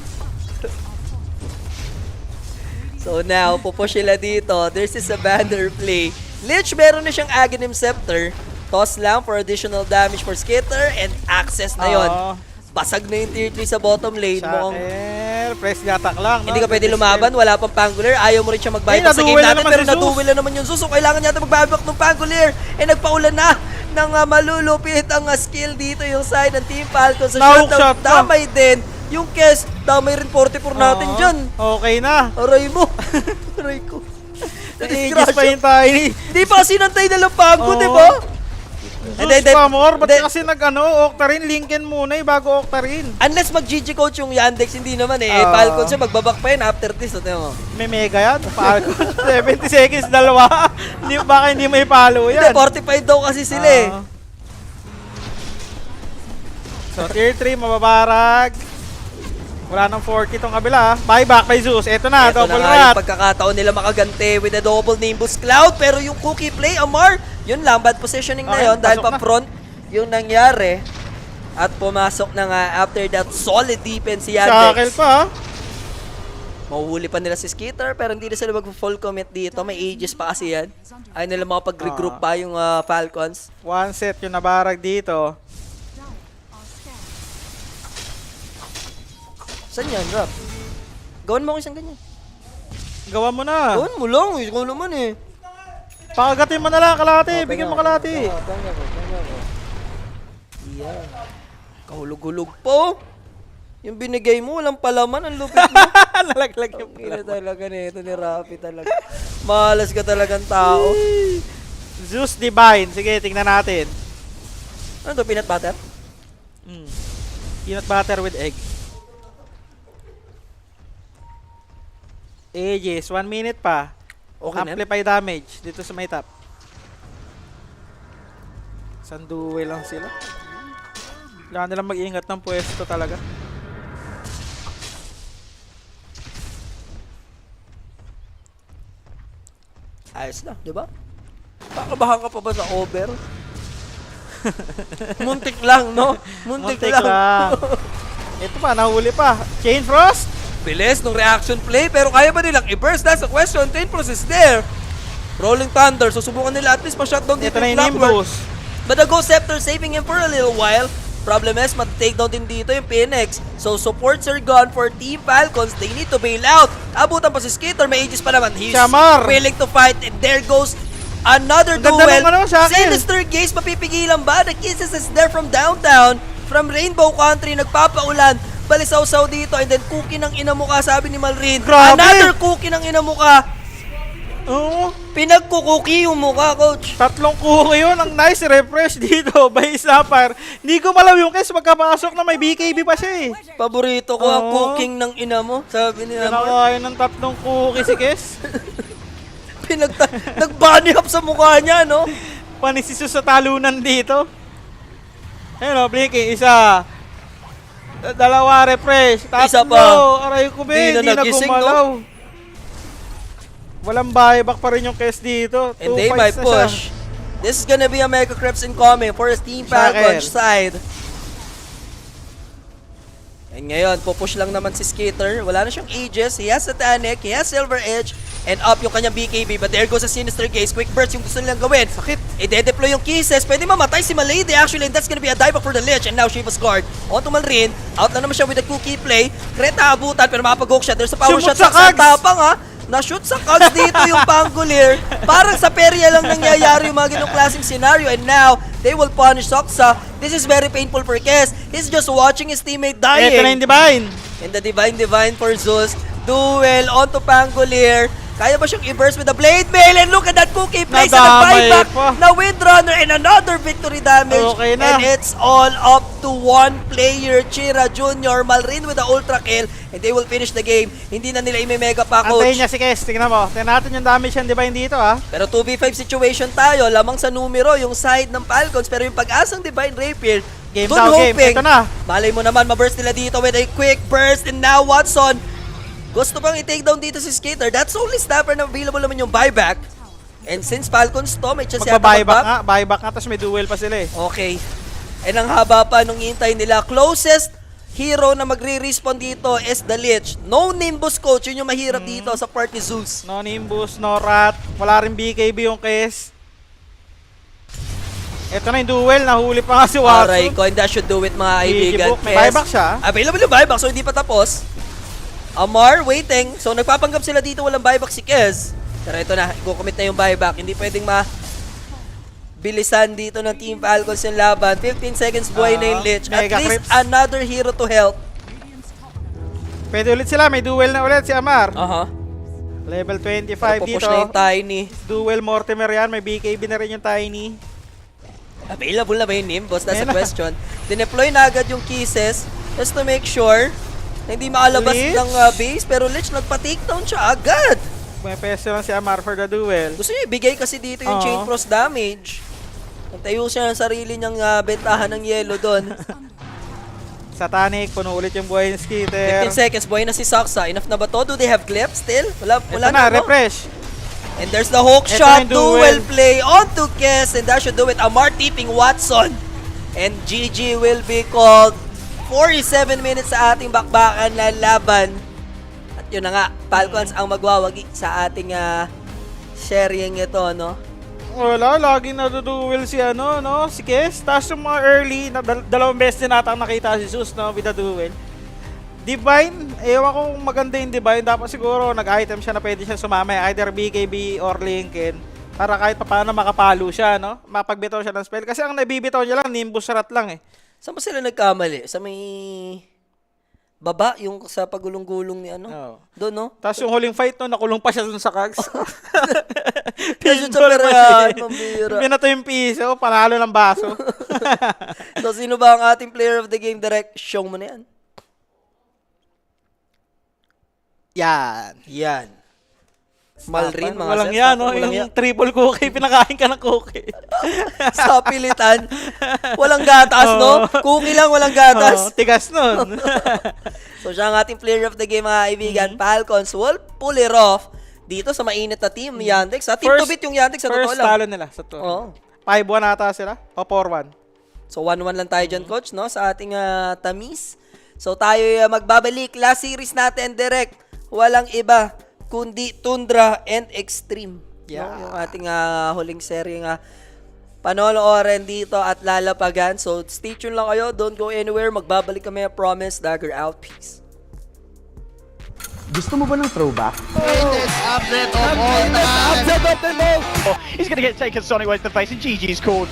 Speaker 1: So now, pupush sila dito. There's is a banner play. Lich, meron na siyang Aghanim Scepter. Toss lang for additional damage for Skitter and access na yon.
Speaker 2: Oo.
Speaker 1: Basag na yung tier 3 sa bottom lane. Mukhang
Speaker 2: Shaker, press yatak lang. No?
Speaker 1: hindi ka pwede lumaban, wala pang Pangular. Ayaw mo rin siya mag-bypass sa game
Speaker 2: naduwel na
Speaker 1: natin,
Speaker 2: naman
Speaker 1: pero
Speaker 2: si Zeus.
Speaker 1: naduwil na naman yung Zeus. So kailangan niya mag-bypass ng Pangular. Eh nagpaulan na ng malulupit ang skill dito yung side ng Team Falcon. Sa
Speaker 2: Nahook
Speaker 1: shutdown,
Speaker 2: shot pa.
Speaker 1: damay din. Yung Kes, damay rin 44 natin
Speaker 2: Oo.
Speaker 1: dyan.
Speaker 2: Okay na.
Speaker 1: Aray mo. Aray ko.
Speaker 2: Aegis pa yung tayo.
Speaker 1: Di pa kasi nantay na lang Pango,
Speaker 2: Oo.
Speaker 1: di ba?
Speaker 2: Zeus pa more. Ba't
Speaker 1: Hindi.
Speaker 2: kasi Octarine? Lincoln muna bago Octarine.
Speaker 1: Unless mag-GG coach yung Yandex, hindi naman eh.
Speaker 2: Oo.
Speaker 1: Falcon siya, magbabak pa yun after this. Ito mo.
Speaker 2: May mega yan. Falcon. 70 seconds, dalawa. Baka hindi may follow
Speaker 1: Hindi,
Speaker 2: yan.
Speaker 1: 45 daw kasi sila eh.
Speaker 2: So, tier 3, mababarag. Wala nang 40 tong kabila. Buyback by Zeus. Ito na,
Speaker 1: Ito
Speaker 2: double
Speaker 1: na nga yung
Speaker 2: rat.
Speaker 1: pagkakataon nila makagante with a double Nimbus Cloud. Pero yung cookie play, Amar, yun lang, bad positioning na
Speaker 2: Okay,
Speaker 1: yun dahil
Speaker 2: pasok
Speaker 1: pa
Speaker 2: na.
Speaker 1: front yung nangyari. At pumasok na nga after that solid defense si
Speaker 2: Shackle
Speaker 1: Yandex.
Speaker 2: pa.
Speaker 1: Mahuhuli pa nila si Skitter pero hindi na sila mag-full commit dito. May ages pa kasi yan. Ayaw nila makapag-regroup pa yung Falcons.
Speaker 2: One set yung nabarag dito.
Speaker 1: Saan yan, Rob? Gawin mo ko isang ganyan.
Speaker 2: Gawa mo na.
Speaker 1: Gawin mo lang, ikaw naman eh.
Speaker 2: Pakagatin mo na lang kalahati. Bigyan mo kalahati.
Speaker 1: Panga ko. Yeah. Kahulog-hulog po. Yung binigay mo, walang palaman, ang lupit mo.
Speaker 2: Nalaglag yung
Speaker 1: Ina talaga nito ni Rafi talaga. Malas ka talagang tao.
Speaker 2: Zeus Divine. Sige, tingnan natin.
Speaker 1: Ano to, peanut butter?
Speaker 2: Peanut butter with egg. Aegis, 1 minute pa.
Speaker 1: Okay na.
Speaker 2: Amplify damage dito sa may top. Sanduwe lang sila. Kailangan nilang mag-iingat ng pwesto talaga.
Speaker 1: Ayos na, di ba? Kakabahan ka pa ba sa over? Muntik lang, no? Muntik lang.
Speaker 2: Ito pa, nahuli pa. Chain Frost?
Speaker 1: Bilis nung reaction play, pero kaya ba nilang i-burst? That's the question. Chain Frost is there. Rolling Thunder, susubukan nila at least ma-shutdown dito
Speaker 2: Ito na yung
Speaker 1: Blackbird.
Speaker 2: Nimbus.
Speaker 1: But the Ghost Scepter saving him for a little while. Problem is, mat-takedown din dito yung Phoenix. So, supports are gone for Team Falcons. They need to bail out. Abutan pa si Skitter. May ages pa naman. He's
Speaker 2: Shamar.
Speaker 1: willing to fight. And there goes another
Speaker 2: Ang ganda
Speaker 1: duel.
Speaker 2: nung Shackle.
Speaker 1: Sinister Gaze, mapipigilan ba? The Kisses is there from downtown. From Rainbow Country, nagpapaulan. Balisaw-saw dito. And then, cookie ng ina mo ka, sabi ni Malrin.
Speaker 2: Grabe.
Speaker 1: Another cookie ng ina mo ka.
Speaker 2: Oo.
Speaker 1: Pinagkukuki yung mukha, coach.
Speaker 2: 3 kuko yun. Ang nice refresh dito by Sapphire. Hindi ko malaw yung kes magkapasok na may BKB pa siya eh.
Speaker 1: Paborito ko ang
Speaker 2: Oo.
Speaker 1: cooking ng ina mo, sabi ni Amor.
Speaker 2: Kinakain ng 3 kuko si kes.
Speaker 1: Nag-bunny up sa mukha niya, no?
Speaker 2: Panisiso sa talunan dito. Ayun o, blinking. Isa. Dalawa refresh.
Speaker 1: Isa
Speaker 2: Tatlo.
Speaker 1: pa.
Speaker 2: Aray ko
Speaker 1: Di
Speaker 2: be.
Speaker 1: na
Speaker 2: Hindi na
Speaker 1: nagising,
Speaker 2: gumalaw. Walang buyback pa rin yung Kes dito.
Speaker 1: And
Speaker 2: 2
Speaker 1: they might
Speaker 2: fights na siya.
Speaker 1: push. This is gonna be a Mega Creeps incoming for Team Falcon
Speaker 2: Shaker.
Speaker 1: side. And ngayon, pupush lang naman si Skater. Wala na siyang Aegis. He has Satanic. He has Silver Edge. And up yung kanyang BKB. But there goes a Sinister Gaze. Quick burst yung gusto nilang gawin.
Speaker 2: Sakit.
Speaker 1: I-de-deploy yung Kisses. Pwede mamatay si Malady actually. And that's gonna be a dive for the Lich. And now Shiva's guard. On to Malrin. Out na naman siya with a cookie play. Kreta abutan pero mapag-hook siya. There's a power
Speaker 2: Sumot
Speaker 1: shot.
Speaker 2: sa
Speaker 1: Sa
Speaker 2: Kags.
Speaker 1: tapang ha. Na-shoot sa Kags dito yung Pangolier. Parang sa Peria lang nangyayari yung mga ganong klaseng scenario. And now, they will punish Soxa. This is very painful for Kes. He's just watching his teammate dying.
Speaker 2: Ito na yung Divine.
Speaker 1: And the Divine for Zeus. Duel onto Pangolier. Kaya ba siyang i-burst with the Blade Mail? And look at that cookie place and the
Speaker 2: Nadamay
Speaker 1: buyback
Speaker 2: pa.
Speaker 1: na Windrunner and another victory damage.
Speaker 2: Okay na.
Speaker 1: And it's all up to one player, Chira Jr. Malrin with the ultra kill. And they will finish the game. Hindi na nila i-mega pa, coach.
Speaker 2: Antayin niya si Kes. Tingnan mo. Tingnan natin yung damage ng Divine dito, ha.
Speaker 1: Pero 2v5 situation tayo, lamang sa numero yung side ng Falcons, pero yung pag-asang Divine Rapier,
Speaker 2: Game
Speaker 1: dun
Speaker 2: daw, game.
Speaker 1: hoping.
Speaker 2: Ito na.
Speaker 1: Malay mo naman, ma-burst nila dito with a quick burst, and now Watson, gusto pang i-take down dito si Skater. That's only stopper na available naman yung buyback. And since Falcons to, may chance yata
Speaker 2: Magpa-buyback
Speaker 1: mag-back.
Speaker 2: nga. Buyback nga, tapos may duel pa sila eh.
Speaker 1: Okay. And ang haba pa nung hintay nila. Closest hero na magre-respawn dito is the Lich. No Nimbus, coach. Yun yung mahirap dito sa part ni Zeus.
Speaker 2: No Nimbus, no Rat. Wala rin BKB yung Kes. Ito na yung duel. Nahuli pa nga si Watson.
Speaker 1: Aray ko, and that should do it, mga kaibigan.
Speaker 2: Gigi-book. May buyback siya.
Speaker 1: Available yung buyback, so hindi pa tapos. Amar, waiting. So, nagpapanggap sila dito, walang buyback si Kez. Pero ito na, i-commit na yung buyback. Hindi pwedeng bilisan dito ng Team Falcons yung laban. 15 seconds buhay na yung Lich. At
Speaker 2: Mega
Speaker 1: least
Speaker 2: Crips.
Speaker 1: another hero to help.
Speaker 2: Pwede ulit sila. May duel na ulit si Amar.
Speaker 1: Aha.
Speaker 2: Level 25
Speaker 1: Pupush
Speaker 2: dito.
Speaker 1: na yung Tiny.
Speaker 2: Duel Mortimer yan. May BKB na rin yung Tiny.
Speaker 1: Available na ba yung Nimbus? That's a
Speaker 2: Ayan na.
Speaker 1: question. Dineploy na agad yung Kisses just to make sure na hindi makalabas
Speaker 2: Lich?
Speaker 1: ng base. Pero Lich, nagpa-takedown siya agad.
Speaker 2: May peso lang si Amar for the duel.
Speaker 1: Gusto niya ibigay kasi dito yung
Speaker 2: Oo.
Speaker 1: chain cross damage. Nagtayo siya ng sarili niyang bentahan ng yellow doon.
Speaker 2: Satanic, puno ulit yung buhay ng Skater.
Speaker 1: 15 seconds, buhay na si Soxa. Enough na ba to? Do they have clip still? Wala
Speaker 2: Ito
Speaker 1: no?
Speaker 2: na, refresh.
Speaker 1: And there's the hook
Speaker 2: Ito
Speaker 1: shot,
Speaker 2: yung duel.
Speaker 1: duel play onto Kes, and that should do it. Amar tipping Watson. And GG will be called. 47 minutes sa ating bakbakan na laban. At yun na nga, Falcons ang magwawagi sa ating sharing ito, no?
Speaker 2: Wala, laging naduduel si si Kes. Tapos yung mga early, dalawang beses din natang nakita si Zeus, no, with the duel. Divine, ewan ko kung maganda yung Divine. Dapat siguro nag-item siya na pwede siya sumama. Either BKB or Lincoln. Para kahit paano makapalo siya, no? Mapagbitaw siya ng spell. Kasi ang nabibitaw niya lang, Nimbus Rat lang eh.
Speaker 1: Saan ba sila nagkamali? Sa may baba, yung sa pagulong-gulong ni
Speaker 2: Oo.
Speaker 1: Doon, no?
Speaker 2: Tapos yung huling fight, no, nakulong pa siya dun sa Kags.
Speaker 1: Kasi sa
Speaker 2: Pinball
Speaker 1: perahan,
Speaker 2: machine.
Speaker 1: pambira.
Speaker 2: Binato yung piso, panalo ng baso.
Speaker 1: So, sino ba ang ating player of the game direct? Show mo na yan.
Speaker 2: Yan.
Speaker 1: Yan. Malrin, mga
Speaker 2: Walang
Speaker 1: sir.
Speaker 2: yan, no?
Speaker 1: Walang
Speaker 2: Yung triple cookie, pinakain ka ng cookie.
Speaker 1: Sa pilitan. Walang gatas, no? Cookie lang, walang gatas.
Speaker 2: Tigas nun.
Speaker 1: So, siya ang ating player of the game, mga kaibigan. Falcons will pull it off dito sa mainit na team ni Yandex. Team to beat yung Yandex, sa totoo
Speaker 2: First
Speaker 1: lang.
Speaker 2: talo nila. Sa to.
Speaker 1: Oo.
Speaker 2: 5-1 ata sila. O 4-1.
Speaker 1: So 1-1 lang tayo dyan, coach, no? Sa ating tamis. So tayo magbabalik. Last series natin, direct. Walang iba kundi Tundra and Extreme.
Speaker 2: Yeah.
Speaker 1: No? Yung ating huling serye nga panonoorin dito at lalapagan. So stay tuned lang kayo. Don't go anywhere. Magbabalik kami. Promise. Dagger out. Peace.
Speaker 3: Gusto mo ba ng throwback?
Speaker 4: He's going to get taken Sonic Way to the face, and GG's called.